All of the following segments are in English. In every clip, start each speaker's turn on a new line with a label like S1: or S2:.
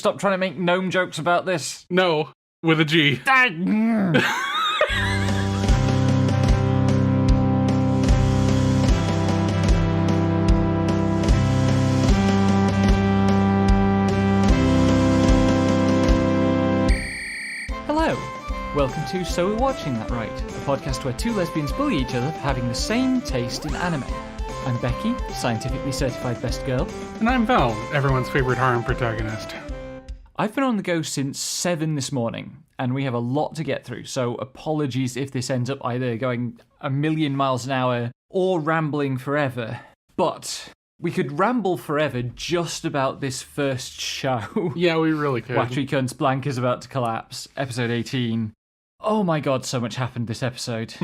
S1: stop trying to make gnome jokes about this?
S2: No, with a G.
S1: Hello, welcome to So We're Watching That Right, a podcast where two lesbians bully each other for having the same taste in anime. I'm Becky, scientifically certified best girl.
S2: And I'm Val, everyone's favorite harem protagonist.
S1: I've been on the go since 7 this morning, and we have a lot to get through, so apologies if this ends up either going a million miles an hour or rambling forever. But we could ramble forever just about this first show.
S2: Yeah, we really could.
S1: Watari-kun's blank is about to collapse, episode 18. Oh my god, so much happened this episode.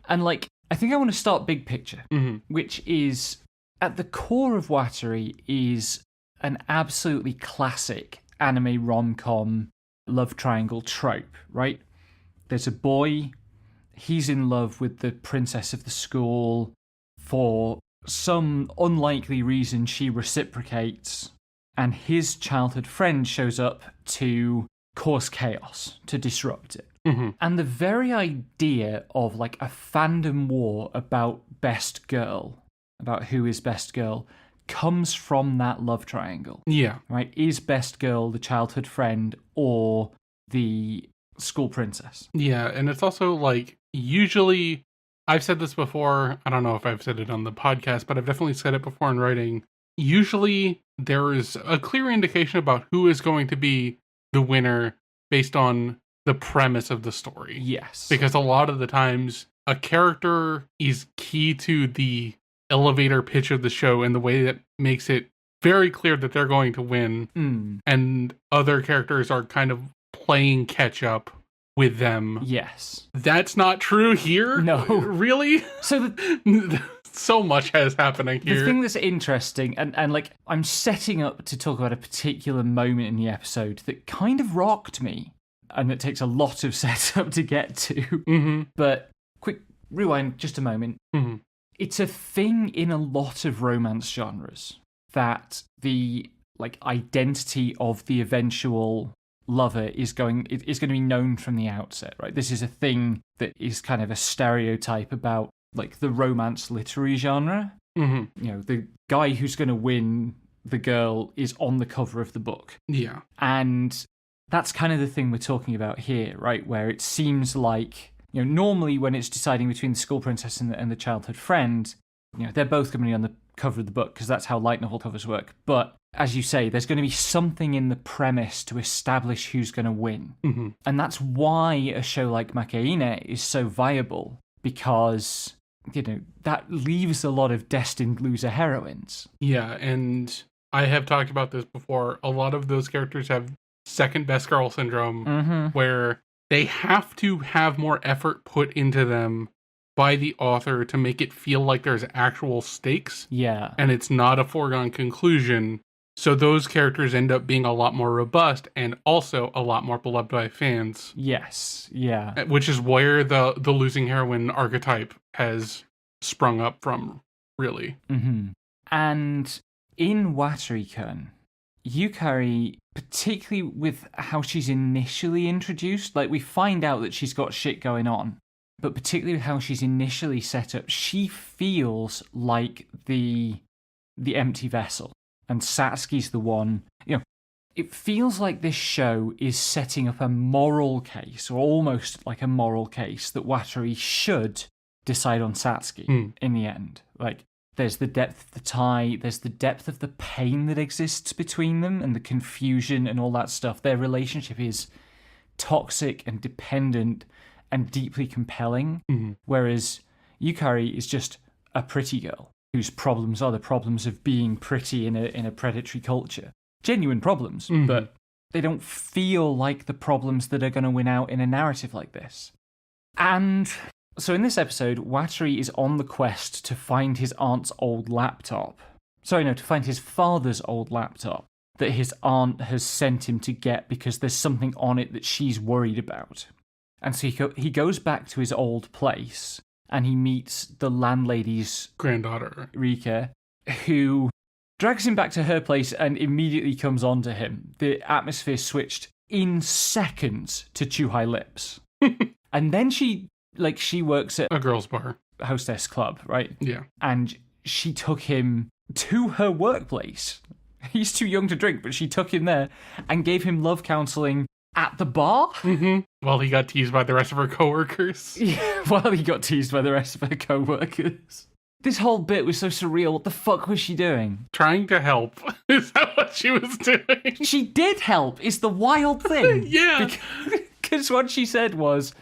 S1: And I think I want to start big picture, which is, at the core of Watari is an absolutely classic anime rom-com love triangle trope, right? There's a boy, he's in love with the princess of the school. For some unlikely reason, she reciprocates, and his childhood friend shows up to cause chaos, to disrupt it. And the very idea of a fandom war about best girl, about who is best girl, comes from that love triangle.
S2: Yeah.
S1: Right? Is best girl the childhood friend or the school princess?
S2: Yeah, and it's also usually, I've said this before, I don't know if I've said it on the podcast, but I've definitely said it before in writing. Usually there is a clear indication about who is going to be the winner based on the premise of the story.
S1: Yes.
S2: Because a lot of the times, a character is key to the elevator pitch of the show in the way that makes it very clear that they're going to win. And other characters are kind of playing catch up with them.
S1: Yes.
S2: That's not true here?
S1: No.
S2: Really?
S1: So
S2: so much has happening here.
S1: The thing that's interesting, and I'm setting up to talk about a particular moment in the episode that kind of rocked me, and it takes a lot of setup to get to. But quick rewind just a moment. It's a thing in a lot of romance genres that the identity of the eventual lover is going to be known from the outset, right? This is a thing that is kind of a stereotype about the romance literary genre. You know, the guy who's going to win the girl is on the cover of the book.
S2: Yeah.
S1: And that's kind of the thing we're talking about here, right? Where it seems like, normally when it's deciding between the school princess and the childhood friend, they're both going to be on the cover of the book because that's how light novel covers work. But as you say, there's going to be something in the premise to establish who's going to win. And that's why a show like Makeine is so viable, because that leaves a lot of destined loser heroines.
S2: Yeah, and I have talked about this before. A lot of those characters have second best girl syndrome, where they have to have more effort put into them by the author to make it feel like there's actual stakes.
S1: Yeah.
S2: And it's not a foregone conclusion. So those characters end up being a lot more robust and also a lot more beloved by fans.
S1: Yes, yeah.
S2: Which is where the losing heroine archetype has sprung up from, really. And
S1: in Watari-kun, Yukari, particularly with how she's initially introduced, we find out that she's got shit going on, but particularly with how she's initially set up, she feels like the empty vessel. And Satsuki's the one, it feels like this show is setting up a moral case, or almost like a moral case, that Watari should decide on Satsuki in the end. There's the depth of the tie, there's the depth of the pain that exists between them, and the confusion and all that stuff. Their relationship is toxic and dependent and deeply compelling, whereas Yukari is just a pretty girl whose problems are the problems of being pretty in a predatory culture. Genuine problems, but they don't feel like the problems that are going to win out in a narrative like this. And so in this episode, Watari is on the quest to find his aunt's old laptop. To find his father's old laptop that his aunt has sent him to get because there's something on it that she's worried about. And so he goes back to his old place, and he meets the landlady's
S2: granddaughter,
S1: Rika, who drags him back to her place and immediately comes on to him. The atmosphere switched in seconds to Chuhai Lips. And then she works at
S2: a girls' bar.
S1: Hostess Club, right?
S2: Yeah.
S1: And she took him to her workplace. He's too young to drink, but she took him there and gave him love counseling at the bar.
S2: Mm-hmm. While he got teased by the rest of her coworkers.
S1: Yeah, while he got teased by the rest of her coworkers. This whole bit was so surreal. What the fuck was she doing?
S2: Trying to help. Is that what she was doing?
S1: She did help, is the wild thing.
S2: Yeah.
S1: Because what she said was,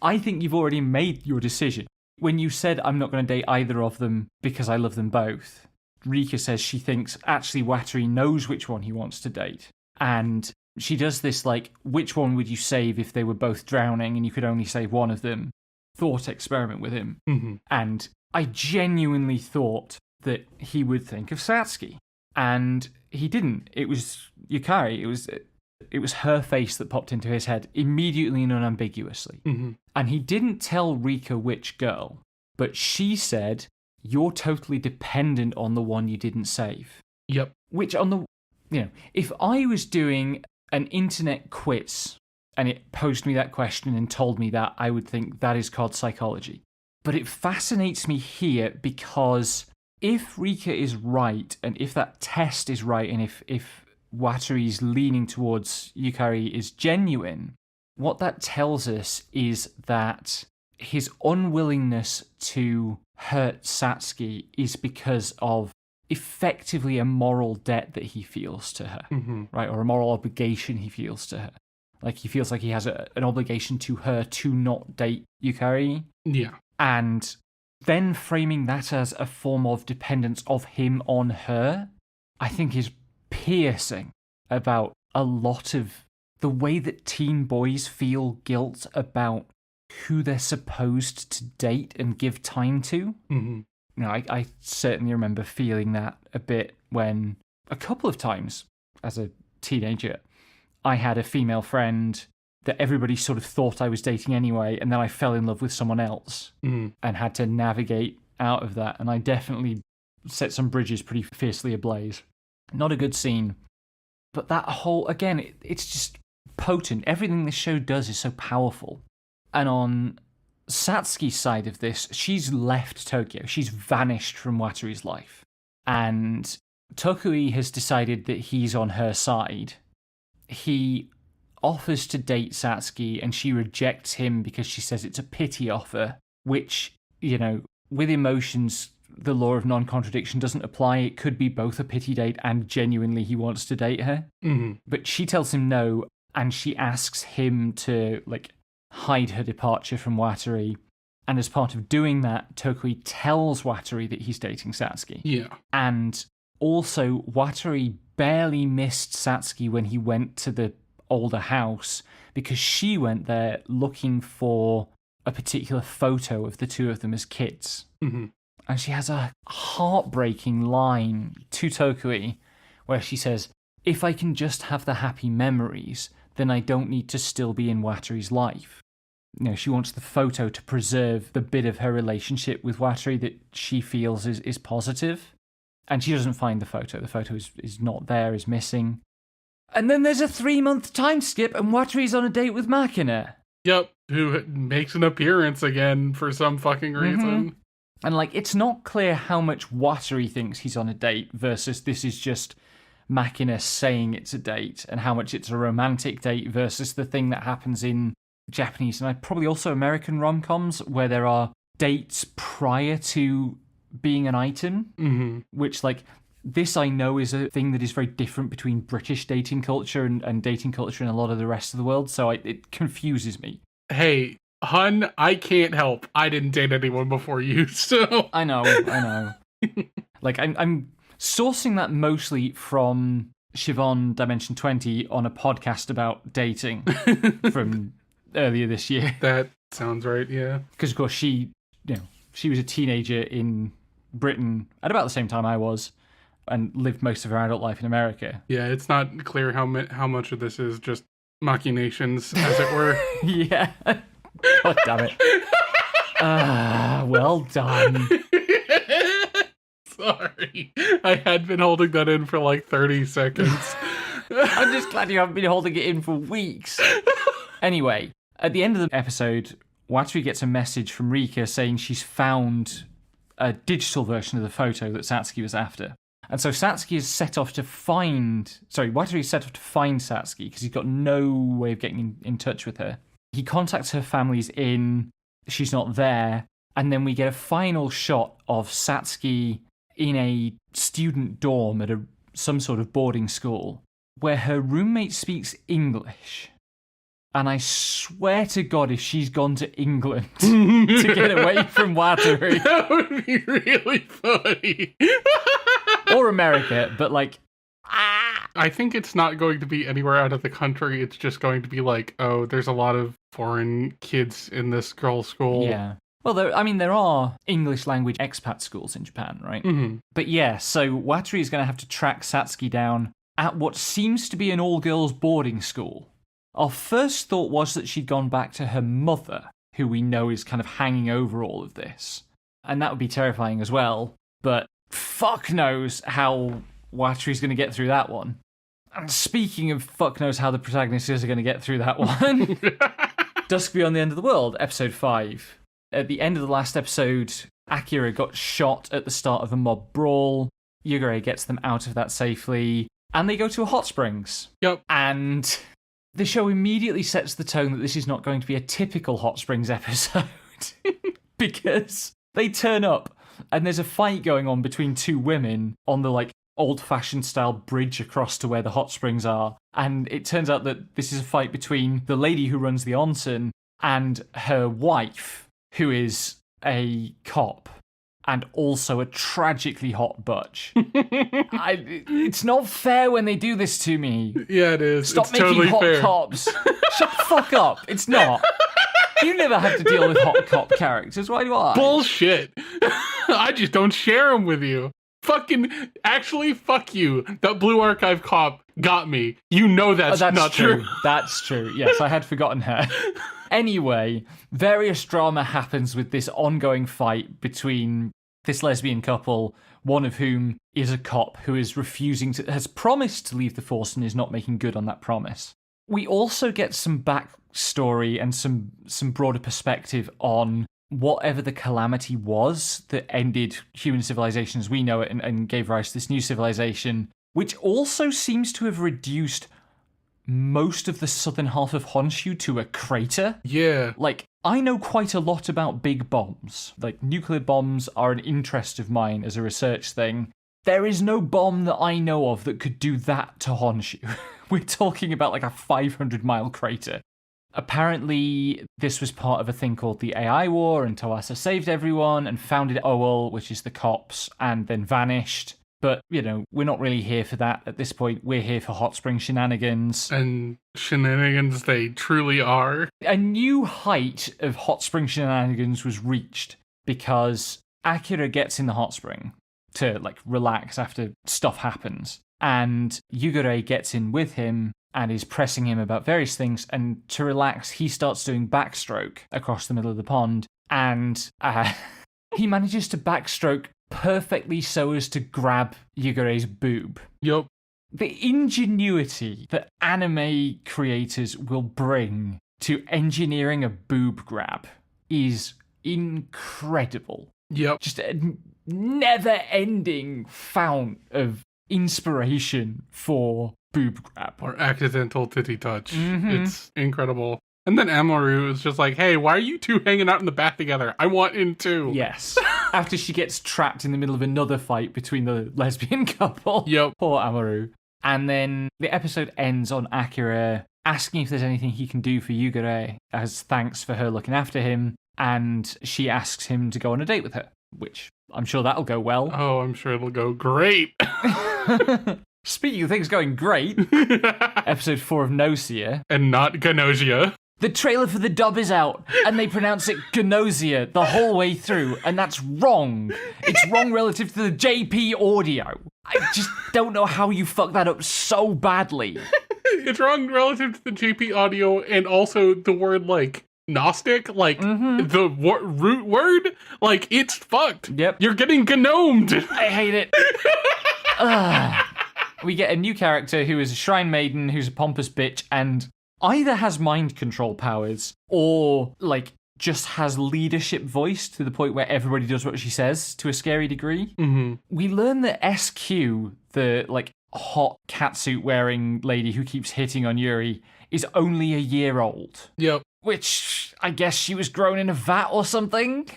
S1: I think you've already made your decision. When you said, I'm not going to date either of them because I love them both, Rika says she thinks actually Watari knows which one he wants to date. And she does this, like, which one would you save if they were both drowning and you could only save one of them? Thought experiment with him.
S2: Mm-hmm.
S1: And I genuinely thought that he would think of Satsuki. And he didn't. It was Yukari. It was her face that popped into his head immediately and unambiguously.
S2: Mm-hmm. And
S1: he didn't tell Rika which girl, but she said, you're totally dependent on the one you didn't save.
S2: Yep.
S1: Which if I was doing an internet quiz and it posed me that question and told me that, I would think that is called psychology. But it fascinates me here because if Rika is right, and if that test is right, and if Watari's leaning towards Yukari is genuine, what that tells us is that his unwillingness to hurt Satsuki is because of effectively a moral debt that he feels to her, right? Or a moral obligation he feels to her. Like, he feels like he has an obligation to her to not date Yukari.
S2: Yeah.
S1: And then framing that as a form of dependence of him on her, I think is piercing about a lot of the way that teen boys feel guilt about who they're supposed to date and give time to.
S2: Mm-hmm.
S1: I certainly remember feeling that a bit when, a couple of times as a teenager, I had a female friend that everybody sort of thought I was dating anyway, and then I fell in love with someone else and had to navigate out of that. And I definitely set some bridges pretty fiercely ablaze. Not a good scene. But that whole, again, it's just potent. Everything this show does is so powerful. And on Satsuki's side of this, she's left Tokyo. She's vanished from Watari's life. And Tokui has decided that he's on her side. He offers to date Satsuki, and she rejects him because she says it's a pity offer, which, with emotions, the law of non-contradiction doesn't apply. It could be both a pity date and genuinely he wants to date her.
S2: Mm-hmm.
S1: But she tells him no, and she asks him to, hide her departure from Watari. And as part of doing that, Tokui tells Watari that he's dating Satsuki.
S2: Yeah.
S1: And also, Watari barely missed Satsuki when he went to the older house because she went there looking for a particular photo of the two of them as kids.
S2: Mm-hmm.
S1: And she has a heartbreaking line to Tokui where she says, if I can just have the happy memories, then I don't need to still be in Watari's life. She wants the photo to preserve the bit of her relationship with Watari that she feels is positive. And she doesn't find the photo. The photo is not there, is missing. And then there's a 3-month time skip and Watari's on a date with Makina.
S2: Yep, who makes an appearance again for some fucking reason.
S1: And, it's not clear how much Watari thinks he's on a date versus this is just Makina saying it's a date, and how much it's a romantic date versus the thing that happens in Japanese and probably also American rom-coms where there are dates prior to being an item, which, this I know is a thing that is very different between British dating culture and dating culture in a lot of the rest of the world, so it confuses me.
S2: Hey, hun, I can't help. I didn't date anyone before you, so...
S1: I know. I'm sourcing that mostly from Siobhan Dimension 20 on a podcast about dating from earlier this year.
S2: That sounds right, yeah.
S1: Because, of course, she was a teenager in Britain at about the same time I was, and lived most of her adult life in America.
S2: Yeah, it's not clear how much of this is just machinations, as it were.
S1: Yeah. God damn it. Well done.
S2: sorry. I had been holding that in for like 30 seconds.
S1: I'm just glad you haven't been holding it in for weeks. Anyway, at the end of the episode, Watari gets a message from Rika saying she's found a digital version of the photo that Satsuki was after. And so Satsuki is set off to find... Sorry, Watari is set off to find Satsuki because he's got no way of getting in touch with her. He contacts her family's inn. She's not there. And then we get a final shot of Satsuki in a student dorm at some sort of boarding school where her roommate speaks English. And I swear to God, if she's gone to England to get away from Watari...
S2: That would be really funny.
S1: Or America, but like...
S2: I think it's not going to be anywhere out of the country. It's just going to be like, oh, there's a lot of foreign kids in this girls' school.
S1: Yeah. Well, there are English language expat schools in Japan, right?
S2: Mm-hmm.
S1: But yeah, so Watari is going to have to track Satsuki down at what seems to be an all-girls boarding school. Our first thought was that she'd gone back to her mother, who we know is kind of hanging over all of this. And that would be terrifying as well, but fuck knows how Watari's going to get through that one. And speaking of fuck knows how the protagonists are going to get through that one, Dusk Beyond the End of the World, episode 5. At the end of the last episode, Akira got shot at the start of a mob brawl. Yugure gets them out of that safely, and they go to a hot springs.
S2: Yep.
S1: And the show immediately sets the tone that this is not going to be a typical hot springs episode. Because they turn up, and there's a fight going on between two women on the, like, old-fashioned style bridge across to where the hot springs are. And it turns out that this is a fight between the lady who runs the onsen and her wife, who is a cop and also a tragically hot butch. It's not fair when they do this to me.
S2: Yeah, it is.
S1: Stop
S2: it's
S1: making
S2: totally
S1: hot
S2: fair.
S1: cops. Shut the fuck up. It's not. You never have to deal with hot cop characters. Why do I?
S2: Bullshit. I just don't share them with you. Actually, fuck you. That Blue Archive cop got me. You know that's not true.
S1: That's true. Yes, I had forgotten her. Anyway, various drama happens with this ongoing fight between this lesbian couple, one of whom is a cop who is has promised to leave the force and is not making good on that promise. We also get some backstory and some broader perspective on whatever the calamity was that ended human civilization as we know it and gave rise to this new civilization, which also seems to have reduced most of the southern half of Honshu to a crater.
S2: Yeah.
S1: Like, I know quite a lot about big bombs. Like, nuclear bombs are an interest of mine as a research thing. There is no bomb that I know of that could do that to Honshu. We're talking about like a 500-mile crater. Apparently, this was part of a thing called the AI War, and Tawasa saved everyone and founded OWL, which is the cops, and then vanished. But, you know, we're not really here for that at this point. We're here for hot spring shenanigans.
S2: And shenanigans they truly are.
S1: A new height of hot spring shenanigans was reached because Akira gets in the hot spring to, like, relax after stuff happens. And Yugure gets in with him and is pressing him about various things. And to relax, he starts doing backstroke across the middle of the pond. And he manages to backstroke perfectly so as to grab Yugure's boob.
S2: Yup.
S1: The ingenuity that anime creators will bring to engineering a boob grab is incredible.
S2: Yep.
S1: Just a never-ending fount of inspiration for boob grab.
S2: Or accidental titty touch.
S1: Mm-hmm.
S2: It's incredible. And then Amaru is just like, hey, why are you two hanging out in the bath together? I want in too.
S1: Yes. After she gets trapped in the middle of another fight between the lesbian couple.
S2: Yep.
S1: Poor Amaru. And then the episode ends on Akira asking if there's anything he can do for Yugure as thanks for her looking after him. And she asks him to go on a date with her, which I'm sure that'll go well.
S2: Oh, I'm sure it'll go great.
S1: Speaking of things going great, episode 4 of Gnosia.
S2: And not Gnosia.
S1: The trailer for the dub is out, and they pronounce it Gnosia the whole way through, and that's wrong. It's wrong relative to the JP audio. I just don't know how you fucked that up so badly.
S2: It's wrong relative to the JP audio, and also the word, like, Gnostic, like the root word, like it's fucked.
S1: Yep.
S2: You're getting gnomed.
S1: I hate it. We get a new character who is a shrine maiden who's a pompous bitch and either has mind control powers or, like, just has leadership voice to the point where everybody does what she says to a scary degree.
S2: Mm-hmm.
S1: We learn that SQ, the, like, hot catsuit wearing lady who keeps hitting on Yuri, is only a year old.
S2: Yep.
S1: Which, I guess she was grown in a vat or something?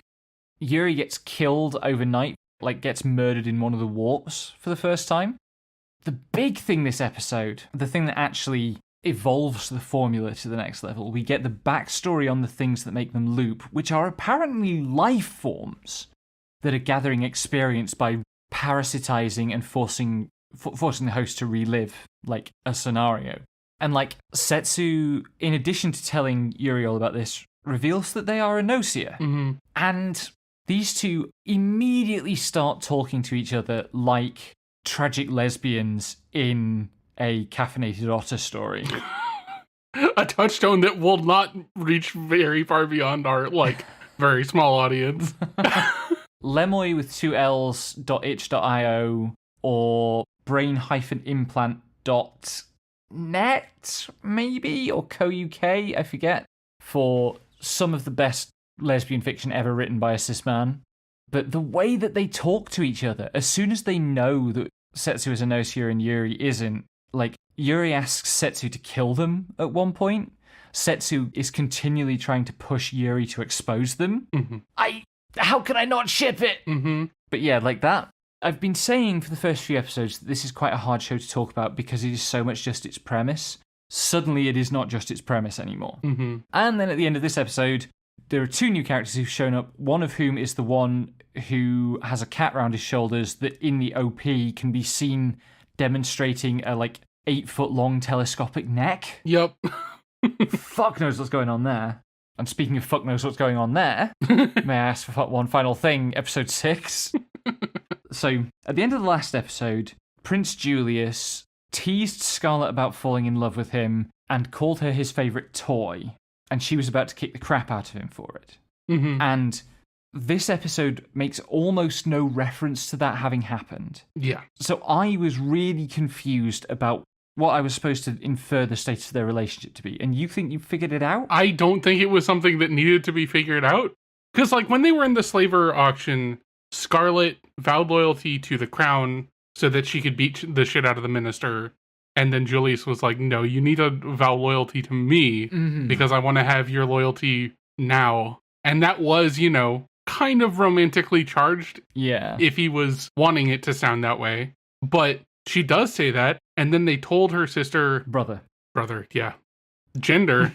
S1: Yuri gets killed overnight, like gets murdered in one of the warps for the first time. The big thing this episode, the thing that actually evolves the formula to the next level, we get the backstory on the things that make them loop, which are apparently life forms that are gathering experience by parasitizing and forcing the host to relive, like, a scenario. And, like, Setsu, in addition to telling Yuri all about this, reveals that they are a Gnosia.
S2: Mm-hmm.
S1: And these two immediately start talking to each other like tragic lesbians in a caffeinated otter story.
S2: A touchstone that will not reach very far beyond our, like, very small audience.
S1: Lemoy with 2 L's .itch.io or brain-implant.net, maybe, or co.uk, I forget, for some of the best lesbian fiction ever written by a cis man. But the way that they talk to each other, as soon as they know that Setsu is a Gnosia and Yuri isn't, like, Yuri asks Setsu to kill them at one point. Setsu is continually trying to push Yuri to expose them.
S2: Mm-hmm.
S1: How can I not ship it?
S2: Mm-hmm.
S1: But yeah, like that. I've been saying for the first few episodes that this is quite a hard show to talk about because it is so much just its premise. Suddenly it is not just its premise anymore.
S2: Mm-hmm.
S1: And then at the end of this episode, there are 2 new characters who've shown up, one of whom is the one who has a cat round his shoulders that in the OP can be seen demonstrating a, like, 8-foot-long telescopic neck.
S2: Yep.
S1: Fuck knows what's going on there. And speaking of fuck knows what's going on there, may I ask for one final thing, episode 6? So, at the end of the last episode, Prince Julius teased Scarlet about falling in love with him and called her his favourite toy, and she was about to kick the crap out of him for it.
S2: Mm-hmm.
S1: And this episode makes almost no reference to that having happened.
S2: Yeah.
S1: So I was really confused about what I was supposed to infer the status of their relationship to be. And you think you figured it out?
S2: I don't think it was something that needed to be figured out. Because, like, when they were in the slaver auction, Scarlet vowed loyalty to the crown so that she could beat the shit out of the minister. And then Julius was like, no, you need to vow loyalty to me because I want to have your loyalty now. And that was, you know, kind of romantically charged.
S1: Yeah.
S2: If he was wanting it to sound that way. But she does say that. And then they told her sister...
S1: Brother,
S2: yeah. Gender.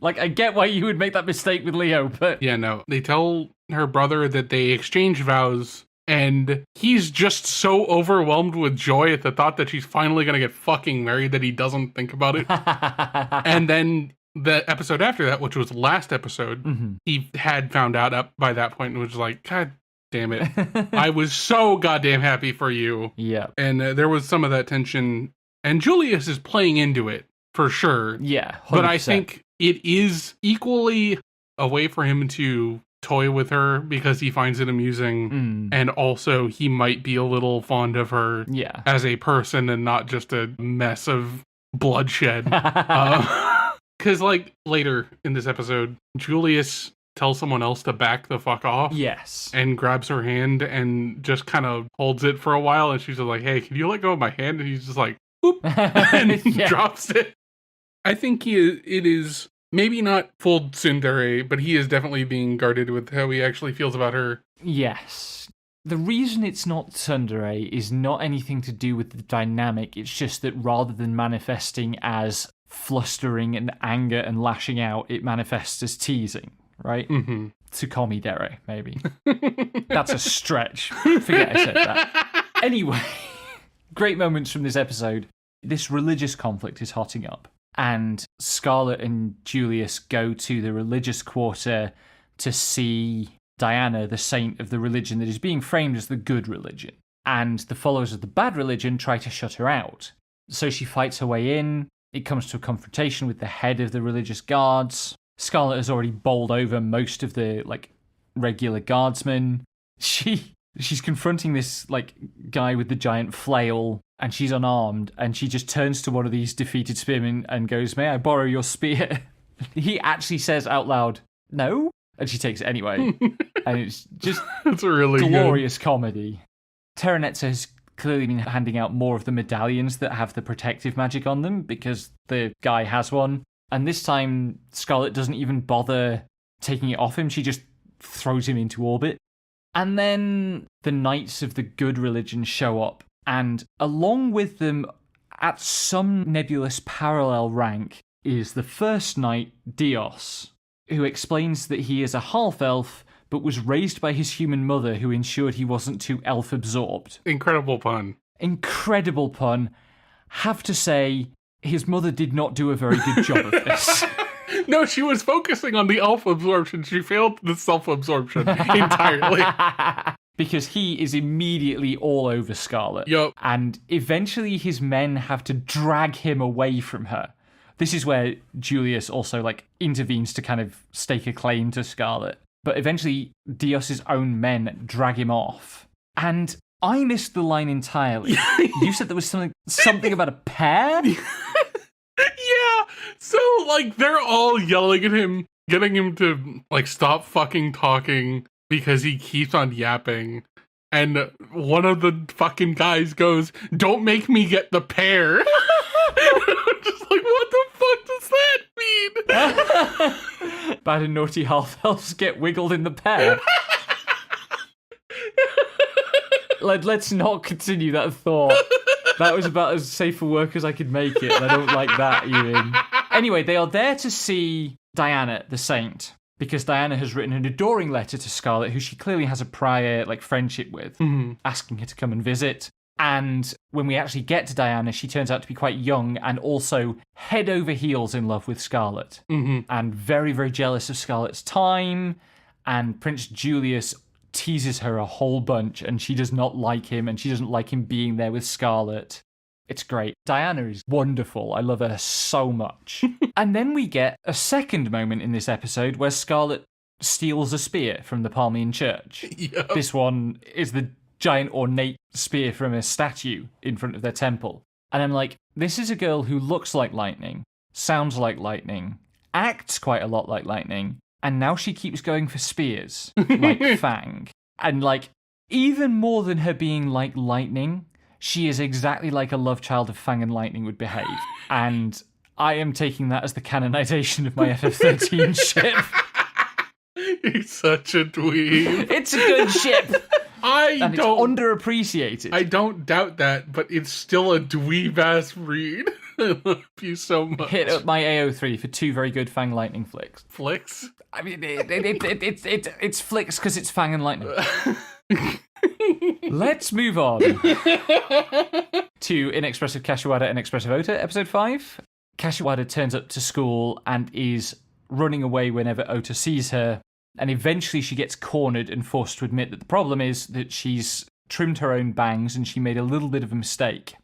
S1: Like, I get why you would make that mistake with Leo, but...
S2: Yeah, no. They tell her brother that they exchange vows, and he's just so overwhelmed with joy at the thought that she's finally gonna get fucking married that he doesn't think about it. And then the episode after that, which was last episode, he had found out up by that point and was like, God damn it. I was so goddamn happy for you.
S1: Yeah.
S2: And there was some of that tension, and Julius is playing into it. For sure.
S1: Yeah, 100%.
S2: But I think it is equally a way for him to toy with her because he finds it amusing. And also he might be a little fond of her as a person and not just a mess of bloodshed. Because, like, later in this episode, Julius tells someone else to back the fuck off.
S1: Yes.
S2: And grabs her hand and just kind of holds it for a while. And she's just like, hey, can you let go of my hand? And he's just like, boop. And drops it. I think it is maybe not full tsundere, but he is definitely being guarded with how he actually feels about her.
S1: Yes. The reason it's not tsundere is not anything to do with the dynamic. It's just that rather than manifesting as flustering and anger and lashing out, it manifests as teasing, right? Tsukkomidere, maybe. That's a stretch. Forget I said that. Anyway, great moments from this episode. This religious conflict is hotting up. And Scarlet and Julius go to the religious quarter to see Diana, the saint of the religion that is being framed as the good religion. And the followers of the bad religion try to shut her out. So she fights her way in. It comes to a confrontation with the head of the religious guards. Scarlet has already bowled over most of the, like, regular guardsmen. She's confronting this, like, guy with the giant flail, and she's unarmed, and she just turns to one of these defeated spearmen and goes, "May I borrow your spear?" He actually says out loud, "No," and she takes it anyway. And it's just
S2: That's a really
S1: glorious comedy. Terranetza has clearly been handing out more of the medallions that have the protective magic on them, because the guy has one. And this time, Scarlet doesn't even bother taking it off him, she just throws him into orbit. And then the Knights of the Good Religion show up, and along with them, at some nebulous parallel rank, is the first knight, Dios, who explains that he is a half-elf, but was raised by his human mother who ensured he wasn't too elf-absorbed.
S2: Incredible pun.
S1: Incredible pun. Have to say, his mother did not do a very good job of this.
S2: No, she was focusing on the elf-absorption. She failed the self-absorption entirely.
S1: Because he is immediately all over Scarlet.
S2: Yup.
S1: And eventually his men have to drag him away from her. This is where Julius also, like, intervenes to kind of stake a claim to Scarlet. But eventually, Dios's own men drag him off. And I missed the line entirely. You said there was something about a pear?
S2: Yeah, so, like, they're all yelling at him, getting him to, like, stop fucking talking because he keeps on yapping. And one of the fucking guys goes, "Don't make me get the pear." I'm just like, what the fuck does that mean?
S1: Bad and naughty half-elves get wiggled in the pear. Let's not continue that thought. That was about as safe for work as I could make it, and I don't like that even. Anyway, they are there to see Diana, the saint, because Diana has written an adoring letter to Scarlet, who she clearly has a prior, like, friendship with, asking her to come and visit. And when we actually get to Diana, she turns out to be quite young and also head over heels in love with Scarlet. And very, very jealous of Scarlet's time. And Prince Julius teases her a whole bunch, and she does not like him, and she doesn't like him being there with Scarlet. It's great. Diana is wonderful. I love her so much. And then we get a second moment in this episode where Scarlet steals a spear from the Palmian church.
S2: Yep.
S1: This one is the giant ornate spear from a statue in front of their temple. And I'm like, this is a girl who looks like lightning, sounds like lightning, acts quite a lot like lightning, and now she keeps going for spears, like Fang. And, like, even more than her being like lightning, she is exactly like a love child of Fang and Lightning would behave. And I am taking that as the canonization of my FF13 ship.
S2: He's such a dweeb.
S1: It's a good ship.
S2: It's
S1: underappreciated.
S2: I don't doubt that, but it's still a dweeb-ass read. I love you so much.
S1: Hit up my AO3 for 2 very good Fang Lightning flicks.
S2: Flicks?
S1: I mean, it's flicks because it's Fang and Lightning. Let's move on to Inexpressive Kashiwada and Expressive Oota, episode 5. Kashiwada turns up to school and is running away whenever Oota sees her, and eventually she gets cornered and forced to admit that the problem is that she's trimmed her own bangs and she made a little bit of a mistake.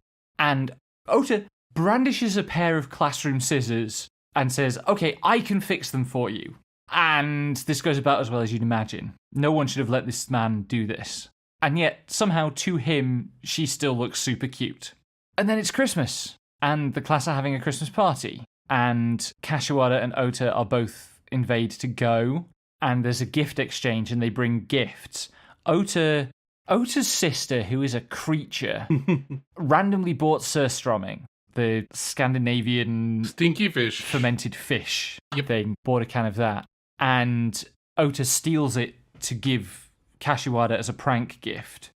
S1: And Oota brandishes a pair of classroom scissors and says, "Okay, I can fix them for you." And this goes about as well as you'd imagine. No one should have let this man do this. And yet, somehow, to him, she still looks super cute. And then it's Christmas, and the class are having a Christmas party, and Kashiwada and Oota are both invited to go, and there's a gift exchange, and they bring gifts. Ota's sister, who is a creature, randomly bought surströmming, the Scandinavian
S2: stinky fish,
S1: fermented fish thing, bought a can of that, and Oota steals it to give Kashiwada as a prank gift.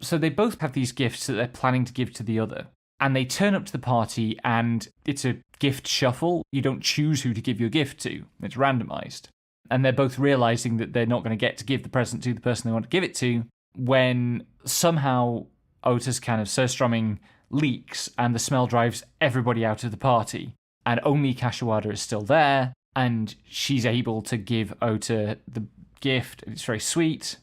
S1: So they both have these gifts that they're planning to give to the other. And they turn up to the party, and it's a gift shuffle. You don't choose who to give your gift to. It's randomized. And they're both realizing that they're not going to get to give the present to the person they want to give it to, when somehow Ota's can of surströmming leaks, and the smell drives everybody out of the party. And only Kashiwada is still there, and she's able to give Oota the gift. It's very sweet.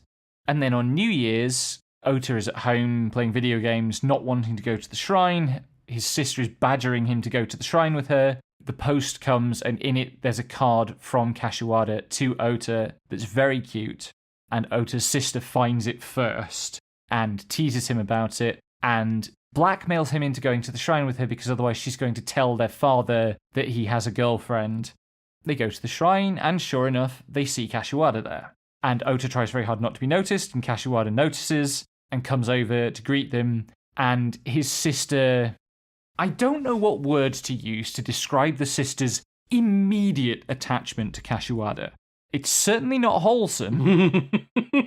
S1: And then on New Year's, Oota is at home playing video games, not wanting to go to the shrine. His sister is badgering him to go to the shrine with her. the post comes, and in it there's a card from Kashiwada to Oota that's very cute, and Ota's sister finds it first and teases him about it and blackmails him into going to the shrine with her because otherwise she's going to tell their father that he has a girlfriend. They go to the shrine, and sure enough, they see Kashiwada there. And Oota tries very hard not to be noticed, and Kashiwada notices and comes over to greet them, and his sister... I don't know what words to use to describe the sister's immediate attachment to Kashiwada. It's certainly not wholesome,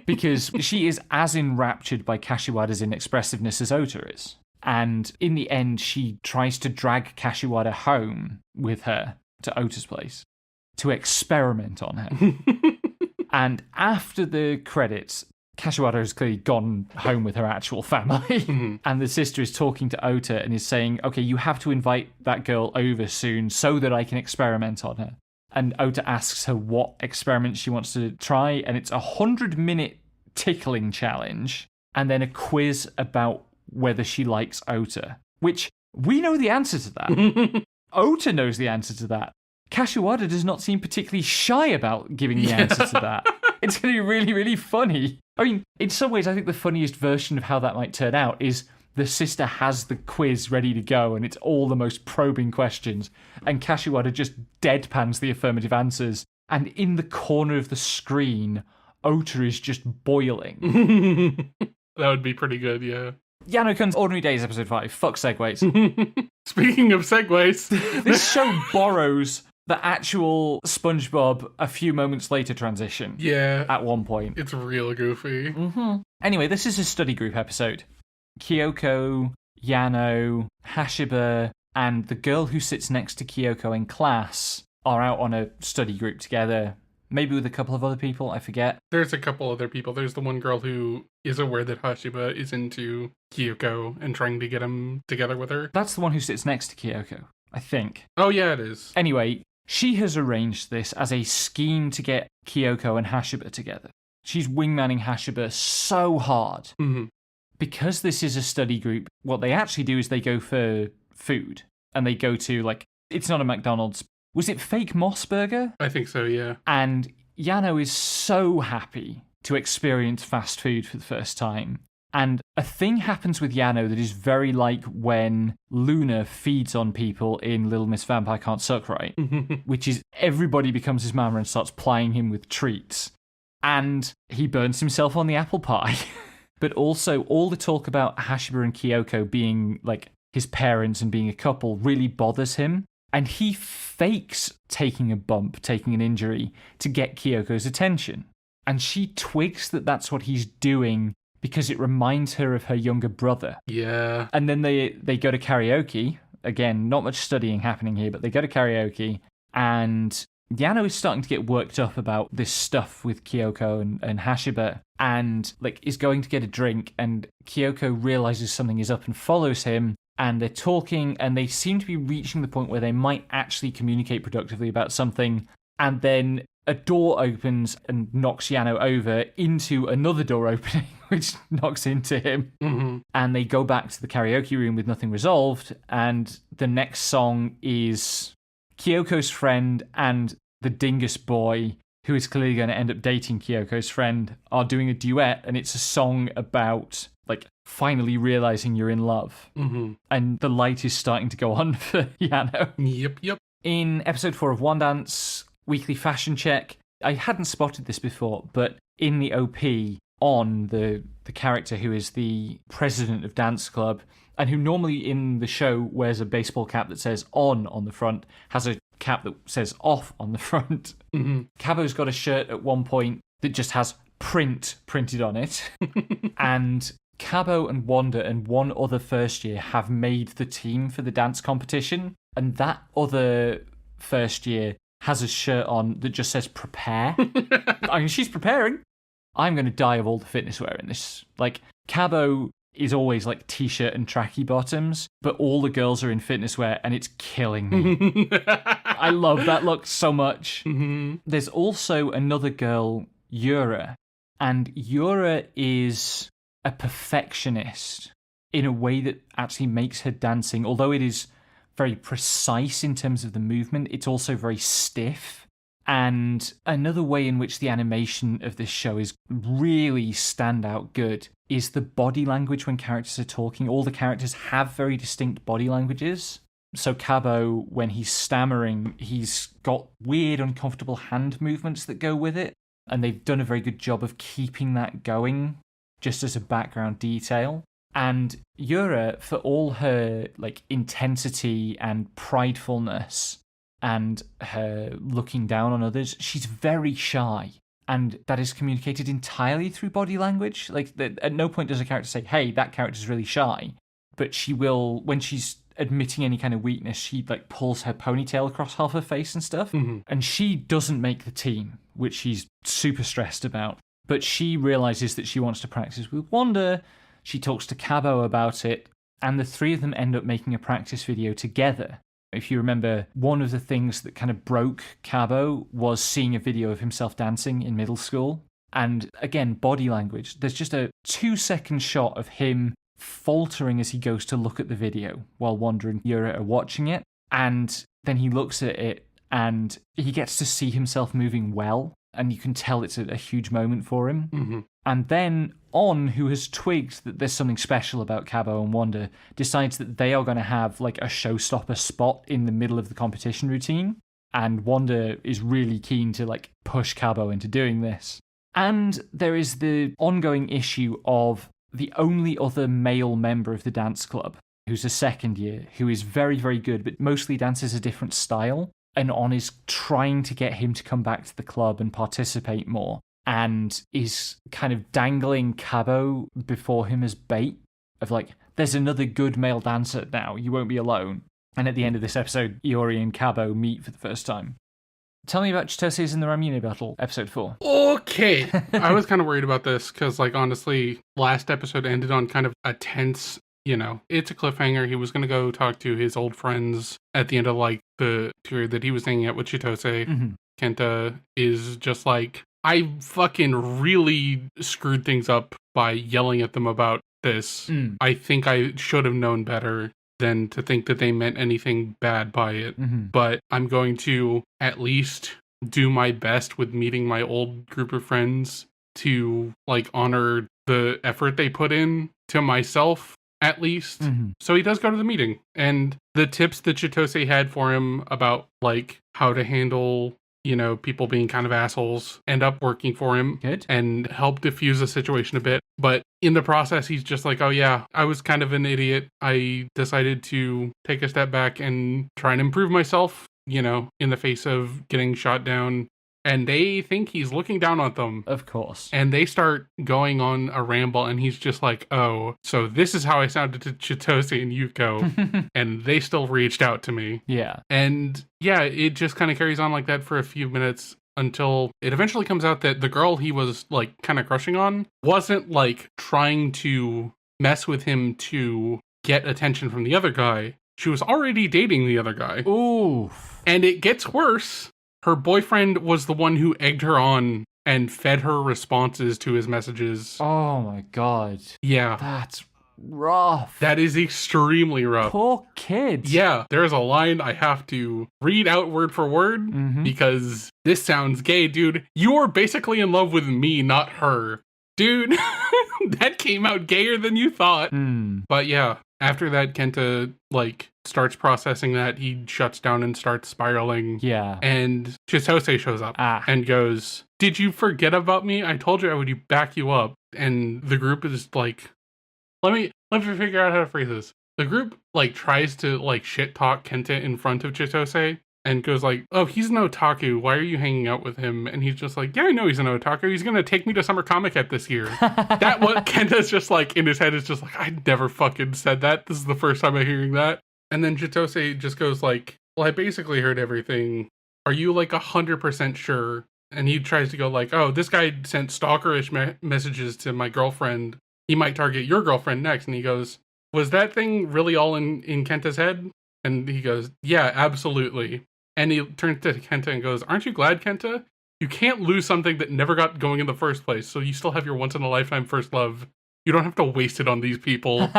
S1: because she is as enraptured by Kashiwada's inexpressiveness as Oota is. And in the end, she tries to drag Kashiwada home with her to Ota's place to experiment on her. And after the credits, Kashiwada has clearly gone home with her actual family. And the sister is talking to Oota and is saying, okay, you have to invite that girl over soon so that I can experiment on her. And Oota asks her what experiment she wants to try, and it's a 100-minute tickling challenge, and then a quiz about whether she likes Oota, which we know the answer to that. Oota knows the answer to that. Kashiwada does not seem particularly shy about giving the answer to that. It's going to be really, really funny. I mean, in some ways, I think the funniest version of how that might turn out is the sister has the quiz ready to go, and it's all the most probing questions, and Kashiwada just deadpans the affirmative answers, and in the corner of the screen, Oota is just boiling.
S2: That would be pretty good, yeah.
S1: Yano-kun's Ordinary Days, episode 5. Fuck segues.
S2: Speaking of segues...
S1: This show borrows the actual SpongeBob a few moments later transition.
S2: Yeah.
S1: At one point.
S2: It's real goofy.
S1: Anyway, this is a study group episode. Kyoko, Yano, Hashiba, and the girl who sits next to Kyoko in class are out on a study group together. Maybe with a couple of other people, I forget.
S2: There's a couple other people. There's the one girl who is aware that Hashiba is into Kyoko and trying to get him together with her.
S1: That's the one who sits next to Kyoko, I think.
S2: Oh, yeah, it is.
S1: Anyway, she has arranged this as a scheme to get Kyoko and Hashiba together. She's wingmanning Hashiba so hard. Because this is a study group, what they actually do is they go for food. And they go to, like, it's not a McDonald's. Was it Fake Moss Burger?
S2: I think so, yeah.
S1: And Yano is so happy to experience fast food for the first time. And a thing happens with Yano that is very like when Luna feeds on people in Little Miss Vampire Can't Suck Right, which is everybody becomes his mama and starts plying him with treats. And he burns himself on the apple pie. But also, all the talk about Hashiba and Kyoko being like his parents and being a couple really bothers him. And he fakes taking a bump, taking an injury, to get Kyoko's attention. And she twigs that that's what he's doing because it reminds her of her younger brother.
S2: Yeah.
S1: And then they go to karaoke. Again, not much studying happening here, but they go to karaoke. And Yano is starting to get worked up about this stuff with Kyoko and Hashiba. And like is going to get a drink. And Kyoko realizes something is up and follows him. And they're talking, and they seem to be reaching the point where they might actually communicate productively about something. And then a door opens and knocks Yano over into another door opening, which knocks into him. And they go back to the karaoke room with nothing resolved. And the next song is Kyoko's friend and the dingus boy, who is clearly going to end up dating Kyoko's friend, are doing a duet. And it's a song about, like, finally realizing you're in love. And the light is starting to go on for Yano.
S2: Yep.
S1: In episode 4 of Wandance, Weekly Fashion Check, I hadn't spotted this before, but in the OP, On, the character who is the president of Dance Club, and who normally in the show wears a baseball cap that says on the front, has a cap that says off on the front. Cabo's got a shirt at one point that just has print printed on it. And Cabo and Wanda and one other first year have made the team for the dance competition, and that other first year has a shirt on that just says prepare. I mean, she's preparing. I'm going to die of all the fitness wear in this. Like, Cabo is always like t-shirt and tracky bottoms, but all the girls are in fitness wear and it's killing me. I love that look so much. There's also another girl, Yura, and Yura is a perfectionist in a way that actually makes her dancing, although it is very precise in terms of the movement. It's also very stiff. And another way in which the animation of this show is really standout good is the body language when characters are talking. All the characters have very distinct body languages. So Kabo, when he's stammering, he's got weird, uncomfortable hand movements that go with it. And they've done a very good job of keeping that going, just as a background detail. And Yura, for all her intensity and pridefulness and her looking down on others, she's very shy. And that is communicated entirely through body language. At no point does a character say, hey, that character's really shy. But she will, when she's admitting any kind of weakness, she pulls her ponytail across half her face and stuff.
S2: Mm-hmm.
S1: And she doesn't make the team, which she's super stressed about. But she realizes that she wants to practice with Wanda. She talks to Kabo about it. And the three of them end up making a practice video together. If you remember, one of the things that kind of broke Kabo was seeing a video of himself dancing in middle school. And again, body language. There's just a 2-second shot of him faltering as he goes to look at the video while Wanda and Yura are watching it. And then he looks at it and he gets to see himself moving well. And you can tell it's a huge moment for him.
S2: Mm-hmm.
S1: And then On, who has twigged that there's something special about Kabo and Wanda, decides that they are going to have a showstopper spot in the middle of the competition routine. And Wanda is really keen to push Kabo into doing this. And there is the ongoing issue of the only other male member of the dance club, who's a second year, who is very, very good, but mostly dances a different style. And On is trying to get him to come back to the club and participate more, and is kind of dangling Kabo before him as bait of there's another good male dancer now, you won't be alone. And at the end of this episode, Iori and Kabo meet for the first time. Tell me about Chitose's in the Ramune battle, episode 4.
S2: Okay. I was kind of worried about this because, honestly, last episode ended on kind of a tense, it's a cliffhanger. He was going to go talk to his old friends at the end of, the period that he was hanging out with Chitose.
S1: Mm-hmm.
S2: Kenta is just I fucking really screwed things up by yelling at them about this. I think I should have known better than to think that they meant anything bad by it.
S1: Mm-hmm.
S2: But I'm going to at least do my best with meeting my old group of friends to honor the effort they put in to myself, at least.
S1: Mm-hmm.
S2: So he does go to the meeting, and the tips that Chitose had for him about how to handle people being kind of assholes end up working for him.
S1: Good.
S2: And help diffuse the situation a bit. But in the process, he's just oh yeah, I was kind of an idiot. I decided to take a step back and try and improve myself, in the face of getting shot down. And they think he's looking down on them.
S1: Of course.
S2: And they start going on a ramble, and he's just oh, so this is how I sounded to Chitose and Yuko, and they still reached out to me.
S1: Yeah.
S2: And yeah, it just kind of carries on like that for a few minutes until it eventually comes out that the girl he was kind of crushing on wasn't trying to mess with him to get attention from the other guy. She was already dating the other guy.
S1: Ooh.
S2: And it gets worse. Her boyfriend was the one who egged her on and fed her responses to his messages.
S1: Oh my god.
S2: Yeah.
S1: That's rough.
S2: That is extremely rough.
S1: Poor kid.
S2: Yeah, there's a line I have to read out word for word because this sounds gay, dude. You are basically in love with me, not her. Dude, that came out gayer than you thought. But yeah, after that, Kenta, starts processing that. He shuts down and starts spiraling.
S1: Yeah.
S2: And Chitose shows up and goes, "Did you forget about me? I told you I would back you up." And the group is let me figure out how to phrase this. The group tries to shit talk Kenta in front of Chitose and goes "Oh, he's an otaku. Why are you hanging out with him?" And he's just "Yeah, I know he's an otaku. He's gonna take me to Summer Comic-Con this year." That what Kenta's just in his head is just I never fucking said that. This is the first time I'm hearing that. And then Chitose just goes "Well, I basically heard everything. Are you 100% sure?" And he tries to go "Oh, this guy sent stalkerish messages to my girlfriend. He might target your girlfriend next." And he goes, "Was that thing really all in Kenta's head?" And he goes, "Yeah, absolutely." And he turns to Kenta and goes, "Aren't you glad, Kenta? You can't lose something that never got going in the first place, so you still have your once-in-a-lifetime first love. You don't have to waste it on these people."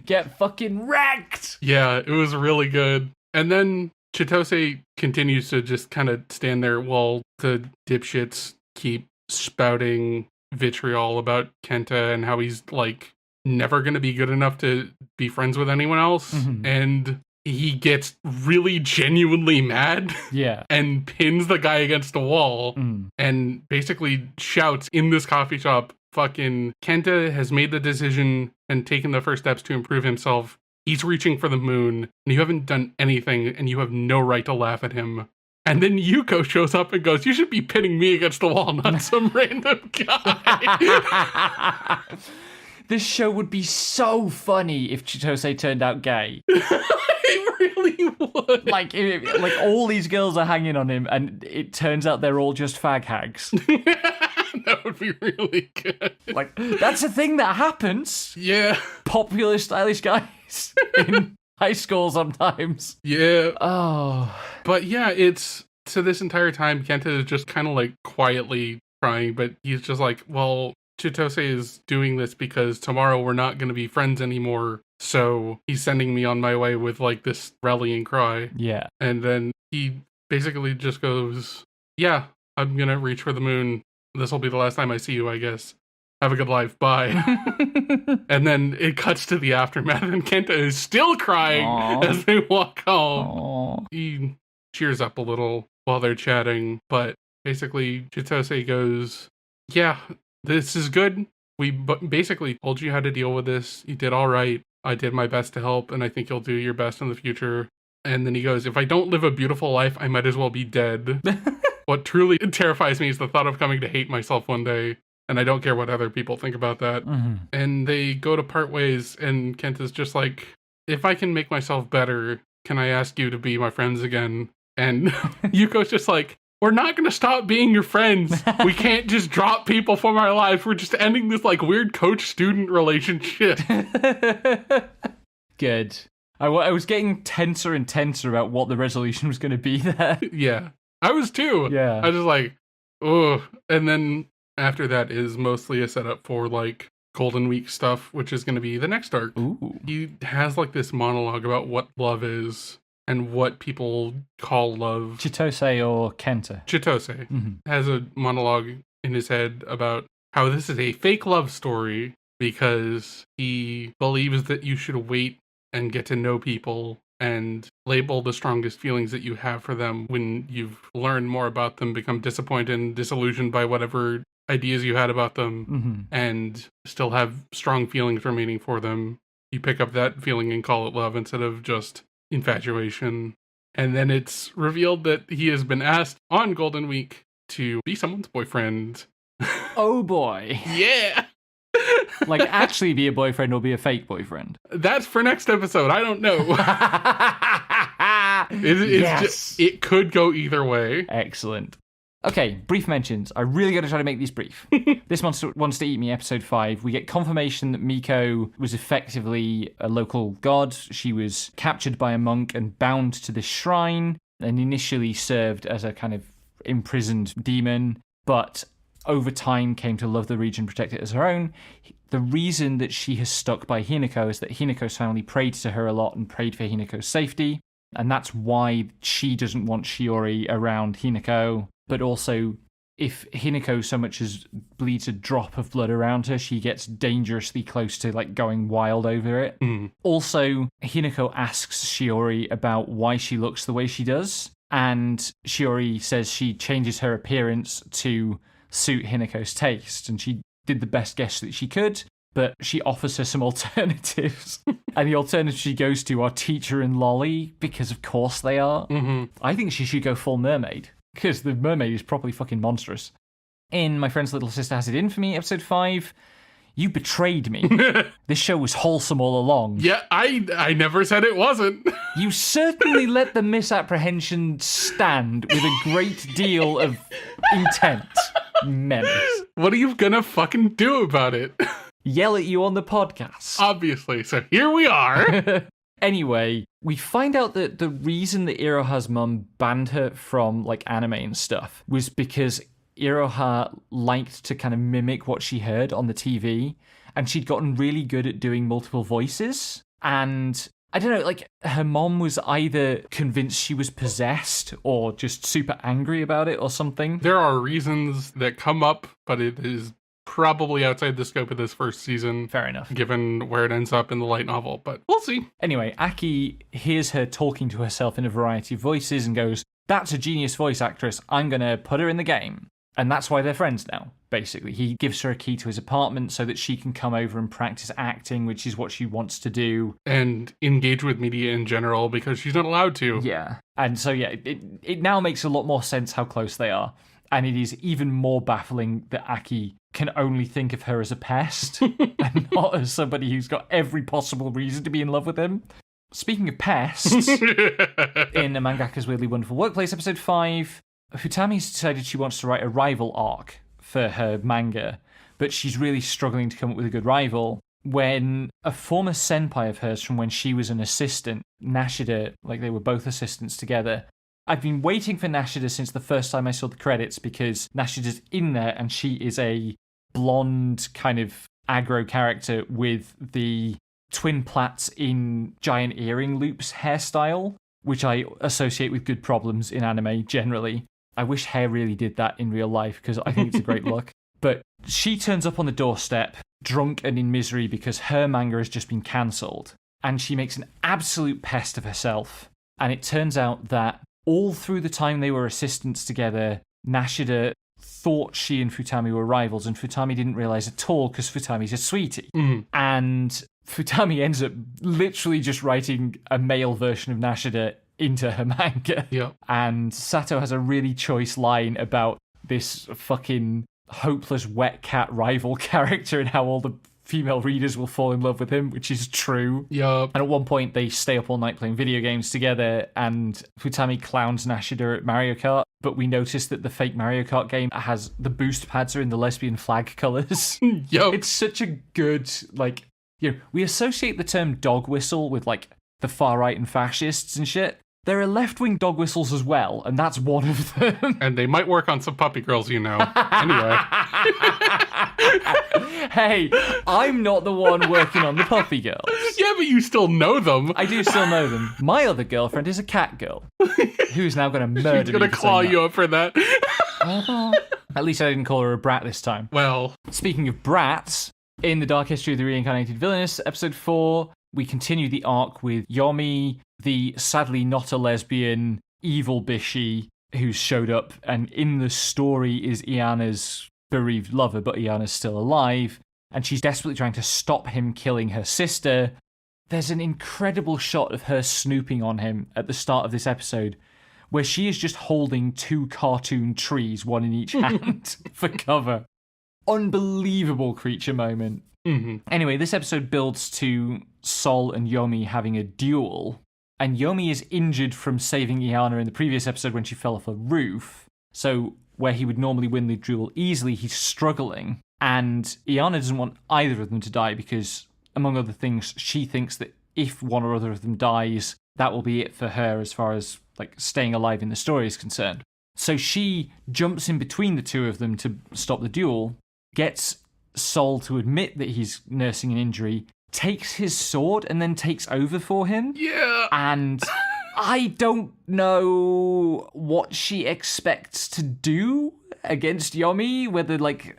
S1: Get fucking wrecked!
S2: Yeah, it was really good. And then Chitose continues to just kind of stand there while the dipshits keep spouting vitriol about Kenta and how he's, like, never going to be good enough to be friends with anyone else.
S1: Mhm.
S2: And he gets really genuinely mad.
S1: Yeah.
S2: And pins the guy against a wall.
S1: Mm.
S2: And basically shouts in this coffee shop, fucking Kenta has made the decision and taken the first steps to improve himself. He's reaching for the moon, and you haven't done anything, and you have no right to laugh at him. And then Yuko shows up and goes, you should be pinning me against the wall, not some random guy.
S1: This show would be so funny if Chitose turned out gay.
S2: It really would.
S1: Like all these girls are hanging on him, and it turns out they're all just fag hags.
S2: That would be really good.
S1: Like, that's a thing that happens.
S2: Yeah.
S1: Popular, stylish guys in high school sometimes.
S2: Yeah.
S1: Oh.
S2: But yeah, it's, so this entire time, Kenta is just kind of like quietly crying, but he's just like, well, Chitose is doing this because tomorrow we're not going to be friends anymore. So he's sending me on my way with like this rallying cry.
S1: Yeah.
S2: And then he basically just goes, yeah, I'm going to reach for the moon. This will be the last time I see you, I guess. Have a good life. Bye. And then it cuts to the aftermath, and Kenta is still crying as they walk home.
S1: Aww.
S2: He cheers up a little while they're chatting, but basically Chitose goes, yeah, this is good. We basically told you how to deal with this. You did all right. I did my best to help, and I think you'll do your best in the future. And then he goes, if I don't live a beautiful life, I might as well be dead. What truly terrifies me is the thought of coming to hate myself one day, and I don't care what other people think about that.
S1: Mm-hmm.
S2: And they go to part ways, and Kenta's just like, if I can make myself better, can I ask you to be my friends again? And Yuko's just like, we're not going to stop being your friends. We can't just drop people from our lives. We're just ending this like weird coach-student relationship.
S1: Good. I was getting tenser and tenser about what the resolution was going to be there.
S2: Yeah. I was too.
S1: Yeah.
S2: I was just like, oh. And then after that is mostly a setup for like Golden Week stuff, which is going to be the next arc.
S1: Ooh.
S2: He has like this monologue about what love is and what people call love.
S1: Chitose or Kenta?
S2: Chitose has a monologue in his head about how this is a fake love story because he believes that you should wait and get to know people and label the strongest feelings that you have for them when you've learned more about them, become disappointed and disillusioned by whatever ideas you had about them, and still have strong feelings remaining for them. You pick up that feeling and call it love instead of just infatuation. And then it's revealed that he has been asked on Golden Week to be someone's boyfriend.
S1: Oh boy.
S2: Yeah.
S1: Like, actually be a boyfriend or be a fake boyfriend?
S2: That's for next episode. I don't know.
S1: Yes.
S2: It could go either way.
S1: Excellent. Okay, brief mentions. I really got to try to make these brief. This monster wants to eat me, episode 5. We get confirmation that Miko was effectively a local god. She was captured by a monk and bound to this shrine, and initially served as a kind of imprisoned demon, but over time came to love the region, protect it as her own. The reason that she has stuck by Hinako is that Hinako's family prayed to her a lot and prayed for Hinako's safety, and that's why she doesn't want Shiori around Hinako. But also, if Hinako so much as bleeds a drop of blood around her, she gets dangerously close to like going wild over it. Also, Hinako asks Shiori about why she looks the way she does, and Shiori says she changes her appearance to suit Hinako's taste, and she did the best guess that she could, but she offers her some alternatives. And the alternatives she goes to are teacher and lolly, because of course they are. I think she should go full mermaid, because the mermaid is properly fucking monstrous. In My Friend's Little Sister Has It In For Me, episode 5, you betrayed me. This show was wholesome all along.
S2: Yeah, I never said it wasn't.
S1: You certainly let the misapprehension stand with a great deal of intent. Menace.
S2: What are you gonna fucking do about it?
S1: Yell at you on the podcast.
S2: Obviously, so here we are.
S1: Anyway, we find out that the reason that Iroha's mum banned her from like anime and stuff was because Iroha liked to kind of mimic what she heard on the TV, and she'd gotten really good at doing multiple voices. And I don't know, like, her mom was either convinced she was possessed or just super angry about it or something.
S2: There are reasons that come up, but it is probably outside the scope of this first season.
S1: Fair enough.
S2: Given where it ends up in the light novel, but we'll see.
S1: Anyway, Aki hears her talking to herself in a variety of voices and goes, "That's a genius voice actress. I'm going to put her in the game." And that's why they're friends now, basically. He gives her a key to his apartment so that she can come over and practice acting, which is what she wants to do.
S2: And engage with media in general, because she's not allowed to.
S1: Yeah. And so, yeah, it now makes a lot more sense how close they are. And it is even more baffling that Aki can only think of her as a pest and not as somebody who's got every possible reason to be in love with him. Speaking of pests, in Mangaka's Weirdly Wonderful Workplace, episode 5, Futami's decided she wants to write a rival arc for her manga, but she's really struggling to come up with a good rival when a former senpai of hers from when she was an assistant, Nashida, like they were both assistants together. I've been waiting for Nashida since the first time I saw the credits because Nashida's in there and she is a blonde kind of aggro character with the twin plaits in giant earring loops hairstyle, which I associate with good problems in anime generally. I wish hair really did that in real life because I think it's a great look. But she turns up on the doorstep, drunk and in misery because her manga has just been cancelled. And she makes an absolute pest of herself. And it turns out that all through the time they were assistants together, Nashida thought she and Futami were rivals, and Futami didn't realise at all because Futami's a sweetie. And Futami ends up literally just writing a male version of Nashida into her manga.
S2: Yep.
S1: And Sato has a really choice line about this fucking hopeless wet cat rival character and how all the female readers will fall in love with him, which is true.
S2: Yup.
S1: And at one point, they stay up all night playing video games together, and Futami clowns Nashida at Mario Kart, but we notice that the fake Mario Kart game has the boost pads are in the lesbian flag colours.
S2: Yup.
S1: It's such a good, like, you know, we associate the term dog whistle with, like, the far right and fascists and shit. There are left-wing dog whistles as well, and that's one of them.
S2: And they might work on some puppy girls, you know. Anyway.
S1: Hey, I'm not the one working on the puppy girls.
S2: Yeah, but you still know them.
S1: I do still know them. My other girlfriend is a cat girl, who's now going to murder me.
S2: She's going to claw you up for that.
S1: At least I didn't call her a brat this time.
S2: Well.
S1: Speaking of brats, in the Dark History of the Reincarnated Villainess, episode 4, we continue the arc with Yomi, the sadly not a lesbian evil bishi who's showed up, and in the story is Iana's bereaved lover, but Iana's still alive, and she's desperately trying to stop him killing her sister. There's an incredible shot of her snooping on him at the start of this episode, where she is just holding 2 cartoon trees, one in each hand, for cover. Unbelievable creature moment. Anyway, this episode builds to Sol and Yomi having a duel, and Yomi is injured from saving Iana in the previous episode when she fell off a roof, so where he would normally win the duel easily, he's struggling, and Iana doesn't want either of them to die because, among other things, she thinks that if one or other of them dies, that will be it for her as far as, like, staying alive in the story is concerned. So she jumps in between the two of them to stop the duel, gets Sol to admit that he's nursing an injury, takes his sword, and then takes over for him.
S2: Yeah.
S1: And I don't know what she expects to do against Yomi, whether, like,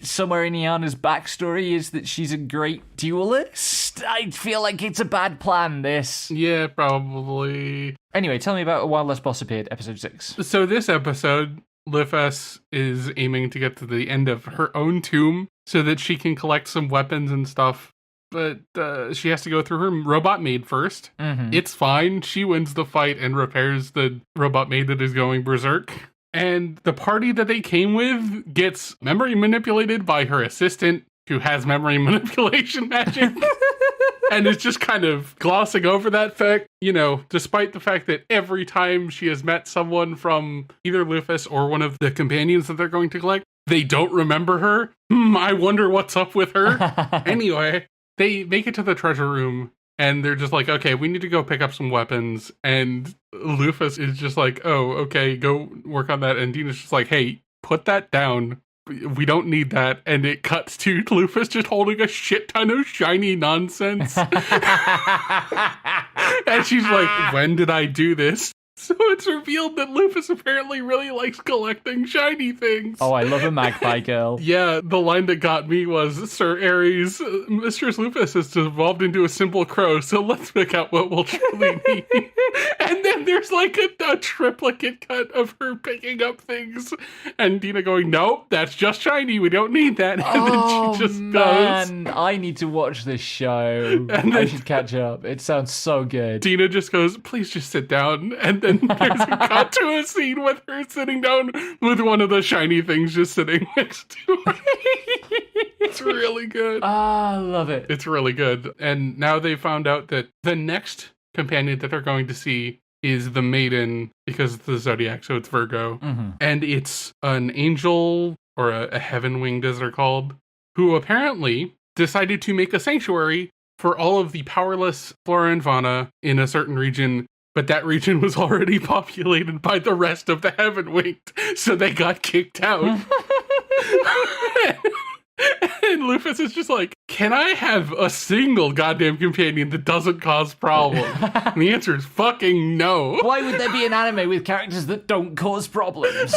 S1: somewhere in Iana's backstory is that she's a great duelist. I feel like it's a bad plan, this.
S2: Yeah, probably.
S1: Anyway, tell me about A Wild Less Boss Appeared, episode 6.
S2: So this episode, Lifes is aiming to get to the end of her own tomb so that she can collect some weapons and stuff. But she has to go through her robot maid first. It's fine. She wins the fight and repairs the robot maid that is going berserk. And the party that they came with gets memory manipulated by her assistant, who has memory manipulation magic. And is just kind of glossing over that fact, you know, despite the fact that every time she has met someone from either Lufus or one of the companions that they're going to collect, they don't remember her. I wonder what's up with her. Anyway, they make it to the treasure room, and they're just like, okay, we need to go pick up some weapons. And Lufus is just like, oh, okay, go work on that. And Dina's just like, hey, put that down. we don't need that. And it cuts to Lufus just holding a shit ton of shiny nonsense. And she's like, when did I do this? So it's revealed that Lufus apparently really likes collecting shiny things.
S1: Oh, I love a magpie girl.
S2: Yeah, the line that got me was, Sir Aries, Mistress Lupus has evolved into a simple crow, so let's pick out what we'll truly need. And then there's like a triplicate cut of her picking up things, and Dina going, nope, that's just shiny, we don't need that. And then she just does.
S1: I need to watch this show. And I should catch up. It sounds so good.
S2: Dina just goes, please just sit down, and then there's a cut to a scene with her sitting down with one of the shiny things just sitting next to her. It's really good.
S1: I love it.
S2: It's really good. And now they found out that the next companion that they're going to see is the Maiden, because it's the Zodiac, so it's Virgo.
S1: Mm-hmm.
S2: And it's an angel, or a heaven winged as they're called, who apparently decided to make a sanctuary for all of the powerless flora and fauna in a certain region. But that region was already populated by the rest of the Heaven Winged, so they got kicked out. And Lufus is just like, can I have a single goddamn companion that doesn't cause problems? And the answer is fucking no.
S1: Why would there be an anime with characters that don't cause problems?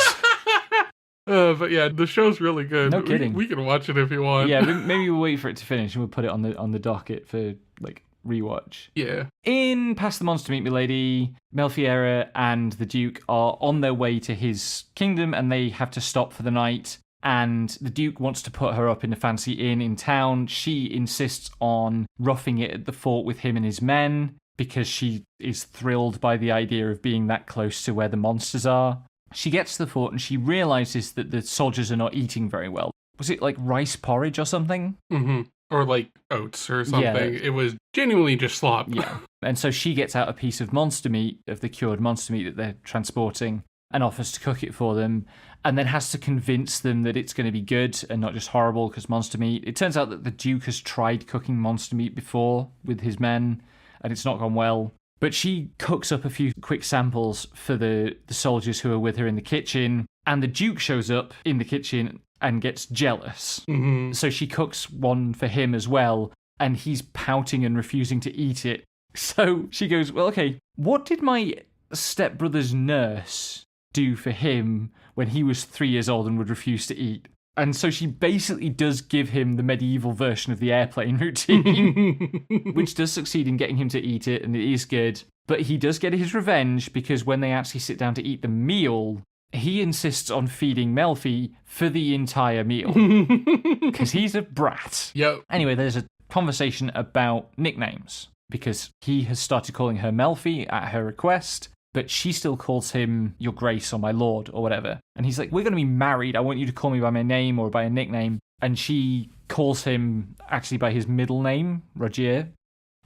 S2: But yeah, the show's really good.
S1: No kidding.
S2: We can watch it if you want.
S1: Yeah, maybe we'll wait for it to finish and we'll put it on the docket for, like, rewatch.
S2: Yeah.
S1: In Past the Monster Meet Milady, Melfiera and the Duke are on their way to his kingdom and they have to stop for the night. And the Duke wants to put her up in a fancy inn in town. She insists on roughing it at the fort with him and his men because she is thrilled by the idea of being that close to where the monsters are. She gets to the fort and she realizes that the soldiers are not eating very well. Was it like rice porridge or something?
S2: Mm-hmm. Or like oats or something.
S1: Yeah.
S2: It was genuinely just slop.
S1: Yeah. And so she gets out a piece of monster meat, of the cured monster meat that they're transporting, and offers to cook it for them, and then has to convince them that it's going to be good and not just horrible because monster meat. It turns out that the Duke has tried cooking monster meat before with his men, and it's not gone well. But she cooks up a few quick samples for the soldiers who are with her in the kitchen, and the Duke shows up in the kitchen and gets jealous.
S2: Mm-hmm.
S1: So she cooks one for him as well, and he's pouting and refusing to eat it. So she goes, well, okay, what did my stepbrother's nurse do for him when he was 3 years old and would refuse to eat? And so she basically does give him the medieval version of the airplane routine, which does succeed in getting him to eat it, and it is good. But he does get his revenge because when they actually sit down to eat the meal, he insists on feeding Melfi for the entire meal because he's a brat.
S2: Yep.
S1: Anyway, there's a conversation about nicknames because he has started calling her Melfi at her request, but she still calls him Your Grace or My Lord or whatever. And he's like, we're going to be married. I want you to call me by my name or by a nickname. And she calls him actually by his middle name, Rogier.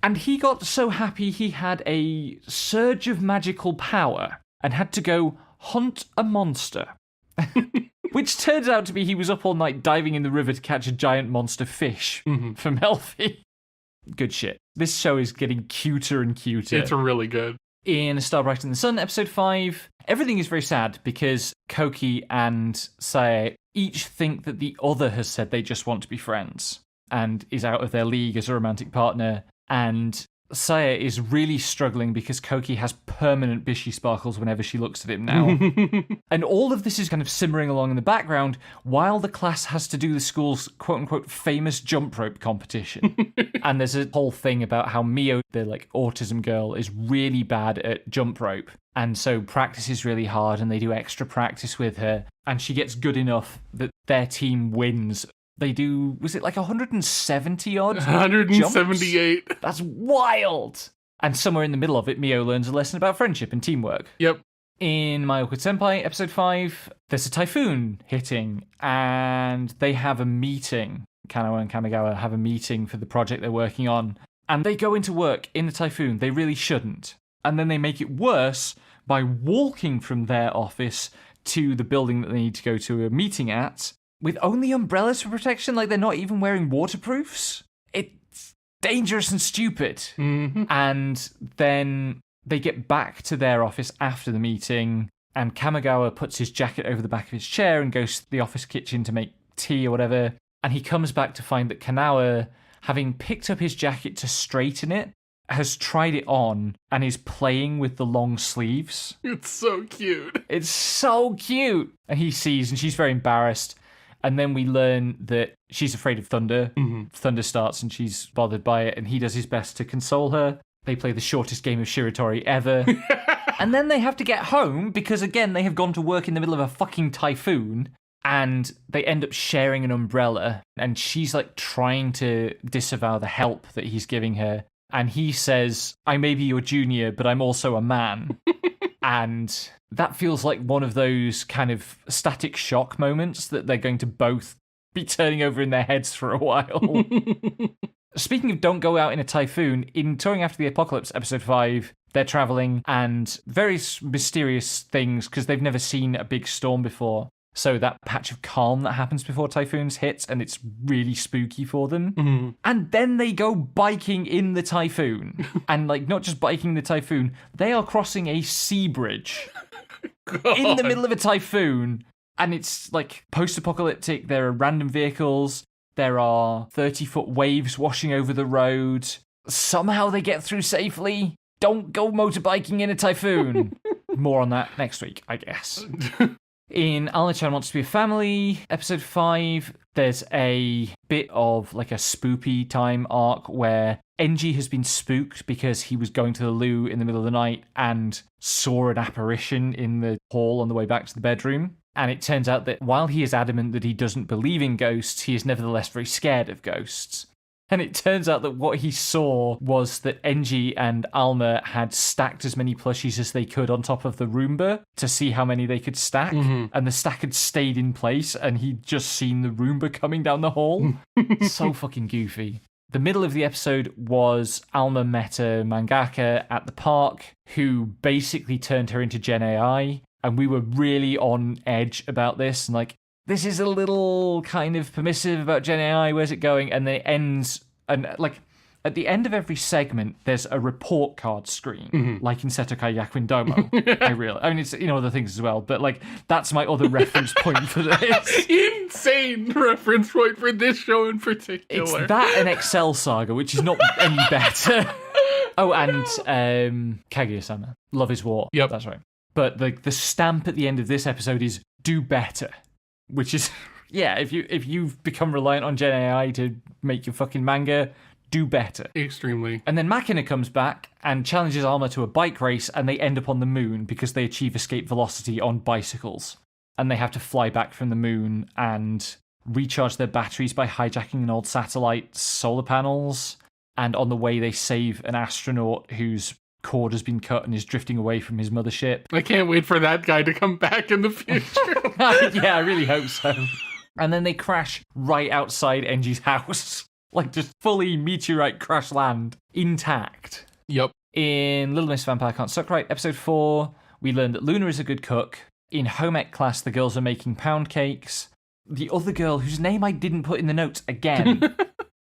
S1: And he got so happy he had a surge of magical power and had to go hunt a monster. Which turns out to be he was up all night diving in the river to catch a giant monster fish for Melfi. Good shit. This show is getting cuter and cuter.
S2: It's really good.
S1: In A Star Brighter Than the Sun, episode 5, everything is very sad because Koki and Sae each think that the other has said they just want to be friends and is out of their league as a romantic partner. And Sae is really struggling because Koki has permanent bishy sparkles whenever she looks at him now. And all of this is kind of simmering along in the background while the class has to do the school's quote-unquote famous jump rope competition. And there's a whole thing about how Mio, the like autism girl, is really bad at jump rope. And so practice is really hard and they do extra practice with her. And she gets good enough that their team wins. They do, was it like 170 odd?
S2: 178.
S1: Jumps? That's wild. And somewhere in the middle of it, Mio learns a lesson about friendship and teamwork.
S2: Yep.
S1: In My Awkward Senpai, episode 5, there's a typhoon hitting, and they have a meeting. Kanawa and Kamigawa have a meeting for the project they're working on, and they go into work in the typhoon. They really shouldn't. And then they make it worse by walking from their office to the building that they need to go to a meeting at, with only umbrellas for protection, like they're not even wearing waterproofs. It's dangerous and stupid.
S2: Mm-hmm.
S1: And then they get back to their office after the meeting, and Kamigawa puts his jacket over the back of his chair and goes to the office kitchen to make tea or whatever, and he comes back to find that Kanawa, having picked up his jacket to straighten it, has tried it on and is playing with the long sleeves.
S2: It's so cute.
S1: It's so cute! And he sees, and she's very embarrassed. And then we learn that she's afraid of thunder.
S2: Mm-hmm.
S1: Thunder starts and she's bothered by it, and he does his best to console her. They play the shortest game of Shiratori ever. And then they have to get home because, again, they have gone to work in the middle of a fucking typhoon, and they end up sharing an umbrella, and she's like trying to disavow the help that he's giving her. And he says, I may be your junior, but I'm also a man. And that feels like one of those kind of static shock moments that they're going to both be turning over in their heads for a while. Speaking of don't go out in a typhoon, in Touring After the Apocalypse, episode 5, they're traveling and very mysterious things because they've never seen a big storm before. So that patch of calm that happens before typhoons hits, and it's really spooky for them.
S2: Mm-hmm.
S1: And then they go biking in the typhoon. And, like, not just biking the typhoon, they are crossing a sea bridge in the middle of a typhoon. And it's, like, post-apocalyptic. There are random vehicles. There are 30-foot waves washing over the road. Somehow they get through safely. Don't go motorbiking in a typhoon. More on that next week, I guess. In Alma-chan Wants to Be a Family, episode 5, there's a bit of like a spoopy time arc where Enji has been spooked because he was going to the loo in the middle of the night and saw an apparition in the hall on the way back to the bedroom. And it turns out that while he is adamant that he doesn't believe in ghosts, he is nevertheless very scared of ghosts. And it turns out that what he saw was that Enji and Alma had stacked as many plushies as they could on top of the Roomba to see how many they could stack. Mm-hmm. And the stack had stayed in place, and he'd just seen the Roomba coming down the hall. So fucking goofy. The middle of the episode was Alma met a mangaka at the park who basically turned her into Gen AI. And we were really on edge about this. And like, this is a little kind of permissive about Gen AI, where's it going? And then it ends, and like, at the end of every segment, there's a report card screen, like in Setokai Yakuin Domo. I mean, it's, you know, other things as well, but like, that's my other reference point for this.
S2: Insane reference point for this show in particular.
S1: It's that and Excel Saga, which is not any better. Oh, and Kaguya-sama, Love is War.
S2: Yep.
S1: That's right. But the stamp at the end of this episode is, do better. Which is, yeah, if you've become reliant on Gen AI to make your fucking manga, do better.
S2: Extremely.
S1: And then Makina comes back and challenges Alma to a bike race, and they end up on the moon because they achieve escape velocity on bicycles. And they have to fly back from the moon and recharge their batteries by hijacking an old satellite's solar panels. And on the way, they save an astronaut whose cord has been cut and is drifting away from his mothership.
S2: I can't wait for that guy to come back in the future.
S1: Yeah, I really hope so. And then they crash right outside Enji's house. Like, just fully meteorite crash land. Intact.
S2: Yep.
S1: In Little Miss Vampire Can't Suck Right, episode 4, we learned that Luna is a good cook. In home ec class, the girls are making pound cakes. The other girl, whose name I didn't put in the notes again.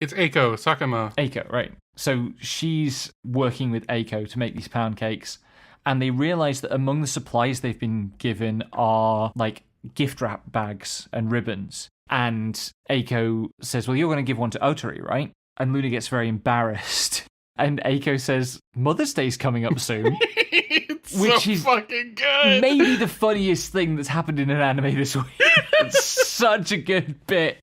S2: It's Eiko Sakama.
S1: Eiko, right. So she's working with Eiko to make these pound cakes, and they realise that among the supplies they've been given are, like, gift wrap bags and ribbons. And Eiko says, well, you're going to give one to Otari, right? And Luna gets very embarrassed. And Eiko says, Mother's Day's coming up soon.
S2: Which is fucking good.
S1: Maybe the funniest thing that's happened in an anime this week. It's such a good bit.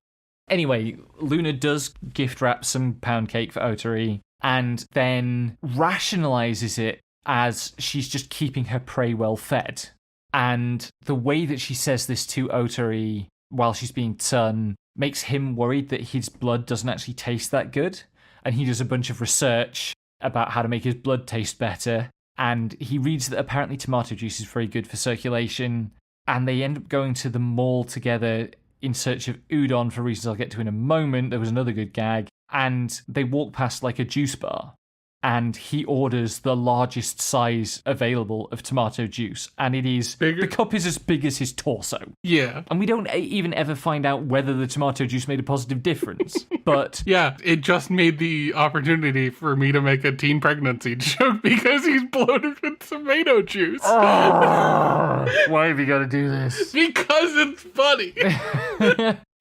S1: Anyway, Luna does gift wrap some pound cake for Otari and then rationalizes it as she's just keeping her prey well fed. And the way that she says this to Otari while she's being done makes him worried that his blood doesn't actually taste that good. And he does a bunch of research about how to make his blood taste better. And he reads that apparently tomato juice is very good for circulation. And they end up going to the mall together in search of udon for reasons I'll get to in a moment. There was another good gag. And they walk past like a juice bar. and he orders the largest size available of tomato juice, and it is
S2: Bigger?
S1: the cup is as big as his torso.
S2: Yeah.
S1: And we don't even ever find out whether the tomato juice made a positive difference. But
S2: Yeah, it just made the opportunity for me to make a teen pregnancy joke because he's bloated with tomato juice.
S1: why have you got to do this?
S2: Because it's funny.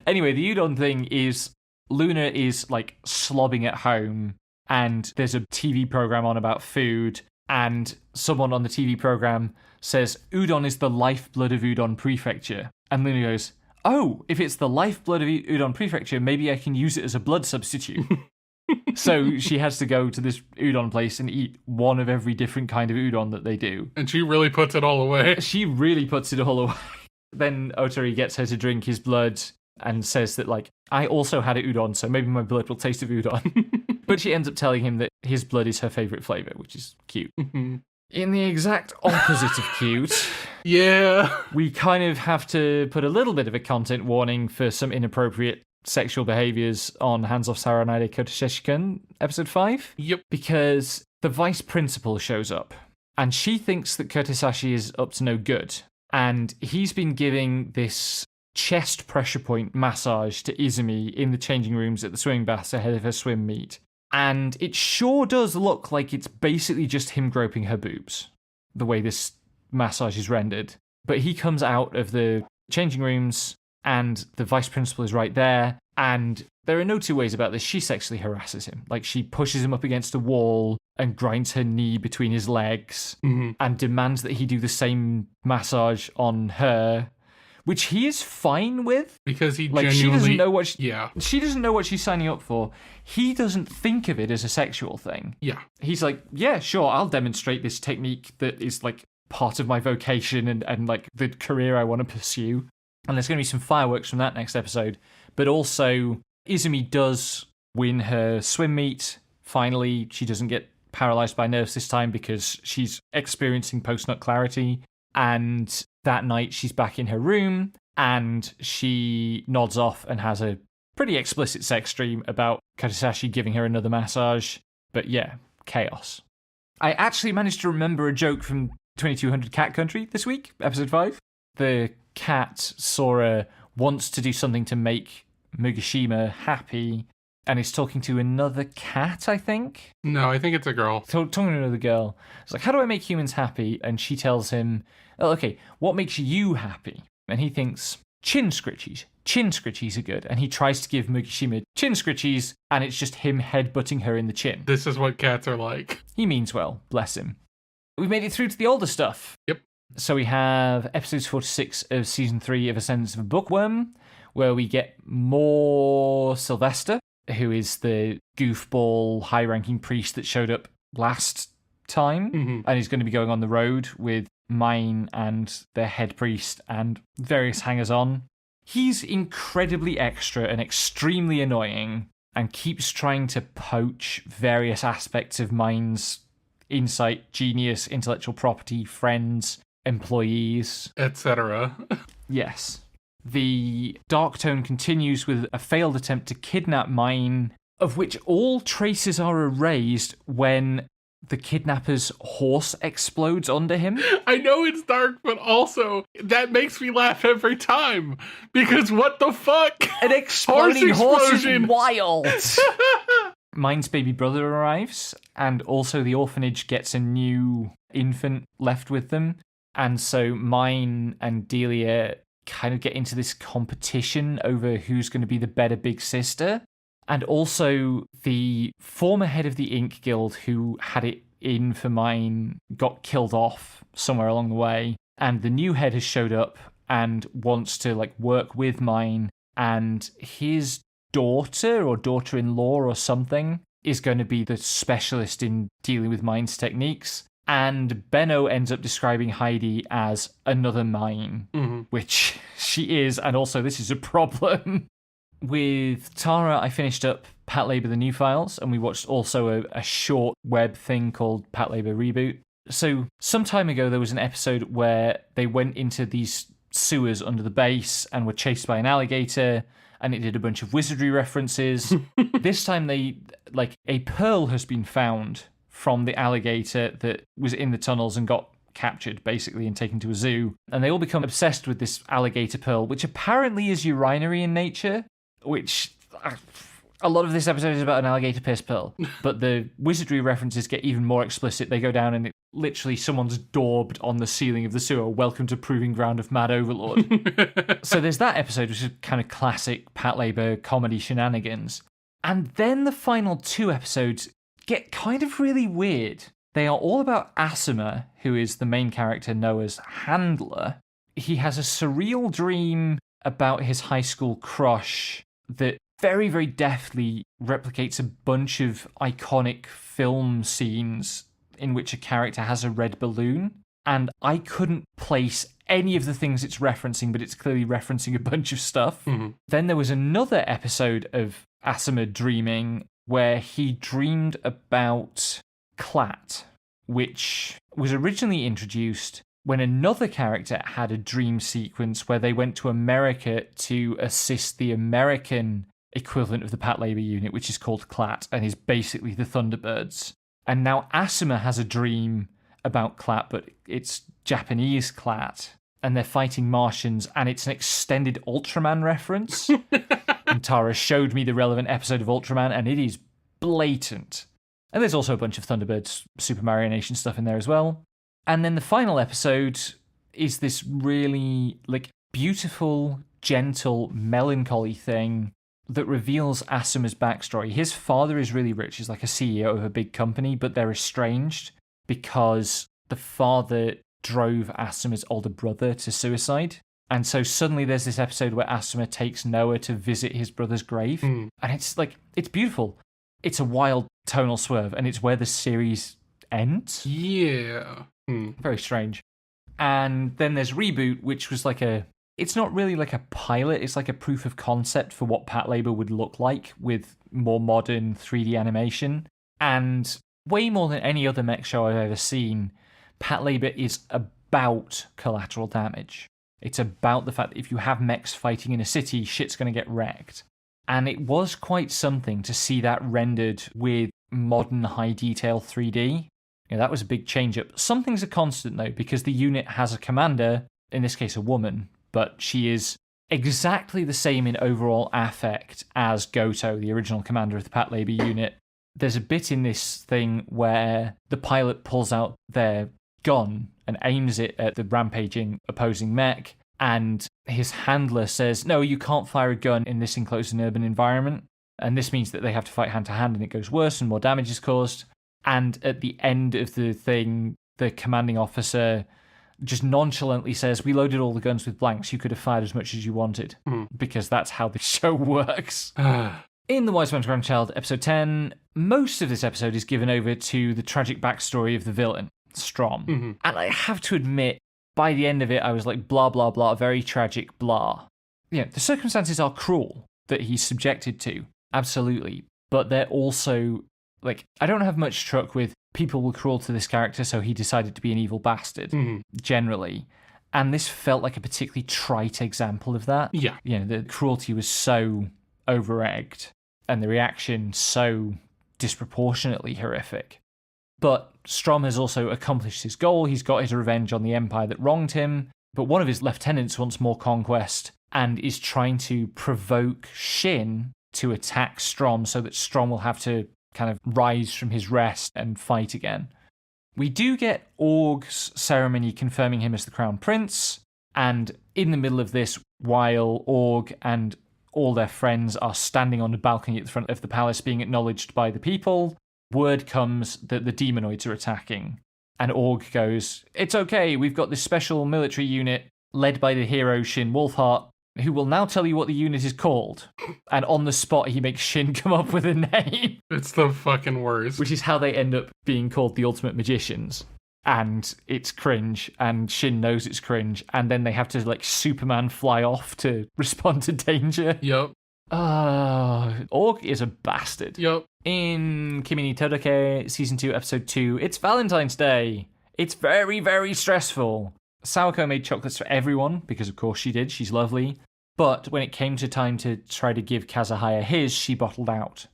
S1: Anyway, the udon thing is Luna is like slobbing at home, and there's a TV program on about food, and someone on the TV program says udon is the lifeblood of Udon Prefecture. And Luna goes, oh, if it's the lifeblood of Udon Prefecture, maybe I can use it as a blood substitute. So she has to go to this udon place and eat one of every different kind of udon that they do.
S2: And she really puts it all away.
S1: She really puts it all away. Then Otari gets her to drink his blood and says that, like, I also had a udon, so maybe my blood will taste of udon. But she ends up telling him that his blood is her favourite flavour, which is cute. In the exact opposite of cute,
S2: Yeah.
S1: we kind of have to put a little bit of a content warning for some inappropriate sexual behaviours on Hands Off Sawaranaide Kotesashi-kun, episode 5.
S2: Yep.
S1: Because the vice principal shows up, and she thinks that Kotesashi is up to no good. And he's been giving this chest pressure point massage to Izumi in the changing rooms at the swimming baths ahead of her swim meet. And it sure does look like it's basically just him groping her boobs, the way this massage is rendered. But he comes out of the changing rooms, and the vice principal is right there, and there are no two ways about this. She sexually harasses him. Like, she pushes him up against a wall and grinds her knee between his legs and demands that he do the same massage on her, which he is fine with.
S2: Because he
S1: Like,
S2: genuinely...
S1: she doesn't know what she doesn't know what she's signing up for. He doesn't think of it as a sexual thing.
S2: Yeah.
S1: He's like, yeah, sure, I'll demonstrate this technique that is like part of my vocation and like the career I want to pursue. And there's going to be some fireworks from that next episode. But also, Izumi does win her swim meet. Finally, she doesn't get paralyzed by nerves this time because she's experiencing post-nut clarity. And that night, she's back in her room, and she nods off and has a pretty explicit sex dream about Kotesashi giving her another massage. But yeah, chaos. I actually managed to remember a joke from 2200 Cat Country this week, episode 5. The cat, Sora, wants to do something to make Mugashima happy, and is talking to another cat, I think?
S2: No, I think it's a girl.
S1: Talking to another girl. It's like, how do I make humans happy? And she tells him, oh, okay, what makes you happy? And he thinks, chin scritchies. Chin scritchies are good. And he tries to give Mugashima chin scritchies, and it's just him headbutting her in the chin.
S2: This is what cats are like.
S1: He means well, bless him. We've made it through to the older stuff.
S2: Yep.
S1: So we have episodes 4 to 6 of season 3 of Ascendance of a Bookworm, where we get more Sylvester, who is the goofball, high-ranking priest that showed up last time, and he's going to be going on the road with Mine and their head priest and various hangers-on. He's incredibly extra and extremely annoying, and keeps trying to poach various aspects of Mine's insight, genius, intellectual property, friends, employees,
S2: etc.
S1: Yes. The dark tone continues with a failed attempt to kidnap Mine, of which all traces are erased when the kidnapper's horse explodes under him.
S2: I know it's dark, but also that makes me laugh every time. Because what the fuck?
S1: An exploding horse is
S2: explosion.
S1: wild! Mine's baby brother arrives, and also the orphanage gets a new infant left with them. And so Mine and Delia kind of get into this competition over who's going to be the better big sister. And also the former head of the Ink Guild who had it in for Mine got killed off somewhere along the way. And the new head has showed up and wants to like work with Mine. And his daughter or daughter-in-law or something is going to be the specialist in dealing with Mine's techniques. And Benno ends up describing Heidi as another Mine, which she is, and also this is a problem. With Tara, I finished up PatLabor The New Files, and we watched also a short web thing called PatLabor Reboot. So, some time ago, there was an episode where they went into these sewers under the base and were chased by an alligator, and it did a bunch of wizardry references. This time, a pearl has been found from the alligator that was in the tunnels and got captured, basically, and taken to a zoo. And they all become obsessed with this alligator pearl, which apparently is urinary in nature, which... A lot of this episode is about an alligator piss pearl, but the wizardry references get even more explicit. They go down and literally someone's daubed on the ceiling of the sewer, "Welcome to Proving Ground of Mad Overlord." So there's that episode, which is kind of classic PatLabor comedy shenanigans. And then the final 2 episodes get kind of really weird. They are all about Asuma, who is the main character Noah's handler. He has a surreal dream about his high school crush that very, very deftly replicates a bunch of iconic film scenes in which a character has a red balloon. And I couldn't place any of the things it's referencing, but it's clearly referencing a bunch of stuff. Mm-hmm. Then there was another episode of Asuma dreaming where he dreamed about Clat, which was originally introduced when another character had a dream sequence where they went to America to assist the American equivalent of the PatLabor unit, which is called Clat, and is basically the Thunderbirds. And now Asuma has a dream about Clat, but it's Japanese Clat, and they're fighting Martians, and it's an extended Ultraman reference. And Tara showed me the relevant episode of Ultraman, and it is blatant. And there's also a bunch of Thunderbirds Super Mario Nation stuff in there as well. And then the final episode is this really beautiful, gentle, melancholy thing that reveals Asuma's backstory. His father is really rich. He's like a CEO of a big company, but they're estranged because the father drove Asuma's older brother to suicide. And so suddenly there's this episode where Asuma takes Noah to visit his brother's grave. And it's beautiful. It's a wild tonal swerve, and it's where the series ends.
S2: Yeah.
S1: Very strange. And then there's Reboot, which was it's not really like a pilot, it's like a proof of concept for what PatLabor would look like with more modern 3D animation. And way more than any other mech show I've ever seen, PatLabor is about collateral damage. It's about the fact that if you have mechs fighting in a city, shit's going to get wrecked. And it was quite something to see that rendered with modern high-detail 3D. That was a big change-up. Something's a constant, though, because the unit has a commander, in this case a woman, but she is exactly the same in overall affect as Goto, the original commander of the PatLabor unit. There's a bit in this thing where the pilot pulls out their gun and aims it at the rampaging opposing mech, and his handler says, "No, you can't fire a gun in this enclosed and urban environment." And this means that they have to fight hand-to-hand, and it goes worse and more damage is caused. And at the end of the thing, the commanding officer just nonchalantly says, "We loaded all the guns with blanks. You could have fired as much as you wanted." Because that's how the show works. In The Wise Man's Grandchild, episode 10, most of this episode is given over to the tragic backstory of the villain, Strom. And I have to admit, by the end of it, I was like, blah, blah, blah, very tragic, blah. The circumstances are cruel that he's subjected to, absolutely. But they're also, I don't have much truck with people were cruel to this character, so he decided to be an evil bastard, generally. And this felt like a particularly trite example of that.
S2: Yeah.
S1: The cruelty was so over-egged, and the reaction so disproportionately horrific. But Strom has also accomplished his goal. He's got his revenge on the Empire that wronged him. But one of his lieutenants wants more conquest and is trying to provoke Shin to attack Strom so that Strom will have to kind of rise from his rest and fight again. We do get Org's ceremony confirming him as the Crown Prince. And in the middle of this, while Org and all their friends are standing on the balcony at the front of the palace being acknowledged by the people, word comes that the demonoids are attacking. And Org goes, "It's okay, we've got this special military unit led by the hero Shin Wolfheart, who will now tell you what the unit is called." And on the spot, he makes Shin come up with a name.
S2: It's the fucking worst.
S1: Which is how they end up being called the Ultimate Magicians. And it's cringe, and Shin knows it's cringe, and then they have to, Superman fly off to respond to danger.
S2: Yep.
S1: Org is a bastard.
S2: Yep.
S1: In Kimi ni Todoke, Season 2, Episode 2, it's Valentine's Day. It's very, very stressful. Sawako made chocolates for everyone, because of course she did, she's lovely. But when it came to time to try to give Kazuhaya his, she bottled out.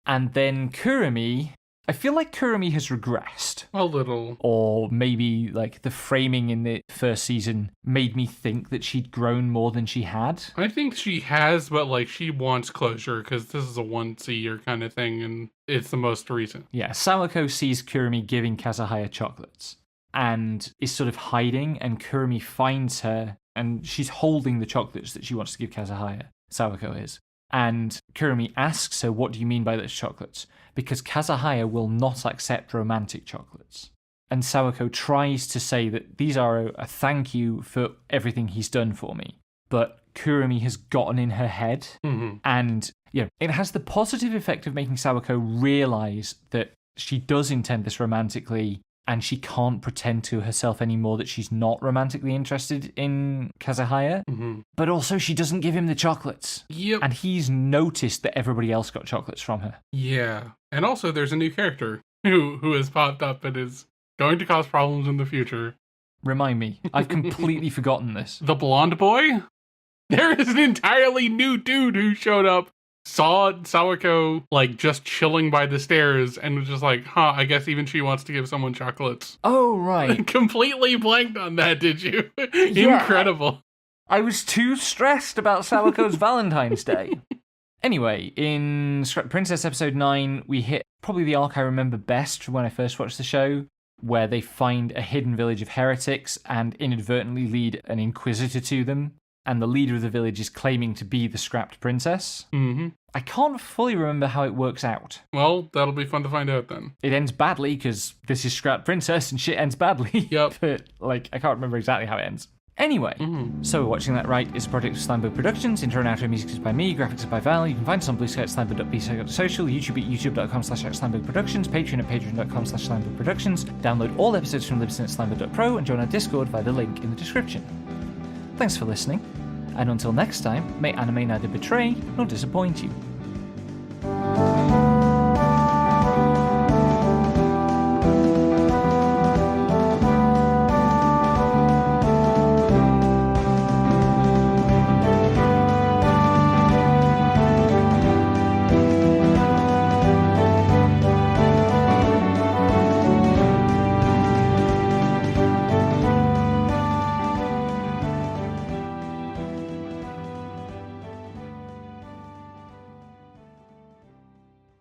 S1: And then Kurumi I feel like Kurumi has regressed.
S2: A little.
S1: Or maybe, like, the framing in the first season made me think that she'd grown more than she had.
S2: I think she has, but, like, she wants closure, because this is a once-a-year kind of thing, and it's the most recent.
S1: Yeah, Sawako sees Kurumi giving Kazuhaya chocolates, and is sort of hiding, and Kurumi finds her, and she's holding the chocolates that she wants to give Kazuhaya. Sawako is. And Kurumi asks her, what do you mean by those chocolates? Because Kazuhaya will not accept romantic chocolates. And Sawako tries to say that these are a thank you for everything he's done for me. But Kurumi has gotten in her head.
S2: Mm-hmm.
S1: And it has the positive effect of making Sawako realize that she does intend this romantically, and she can't pretend to herself anymore that she's not romantically interested in Kazuhaya.
S2: Mm-hmm.
S1: But also she doesn't give him the chocolates.
S2: Yep.
S1: And he's noticed that everybody else got chocolates from her.
S2: Yeah. And also there's a new character who has popped up and is going to cause problems in the future.
S1: Remind me. I've completely forgotten this.
S2: The blonde boy? There is an entirely new dude who showed up, saw Sawako, like, just chilling by the stairs, and was just like, I guess even she wants to give someone chocolates.
S1: Oh, right.
S2: Completely blanked on that, did you?
S1: Yeah,
S2: Incredible.
S1: I was too stressed about Sawako's Valentine's Day. Anyway, in Scrap Princess episode 9, we hit probably the arc I remember best from when I first watched the show, where they find a hidden village of heretics and inadvertently lead an inquisitor to them. And the leader of the village is claiming to be the Scrapped Princess.
S2: Mm-hmm.
S1: I can't fully remember how it works out.
S2: Well, that'll be fun to find out then.
S1: It ends badly, because this is Scrapped Princess and shit ends badly.
S2: Yep.
S1: But, I can't remember exactly how it ends. Anyway, So Watching That Right is a project of Slimebug Productions. Intro and outro music is by me, graphics is by Val. You can find us on Blue Sky at slimebug.bsocial, YouTube at youtube.com/slimebugproductions, Patreon at patreon.com/slimebugproductions. Download all episodes from Libsyn at slimebug.pro and join our Discord via the link in the description. Thanks for listening, and until next time, may anime neither betray nor disappoint you.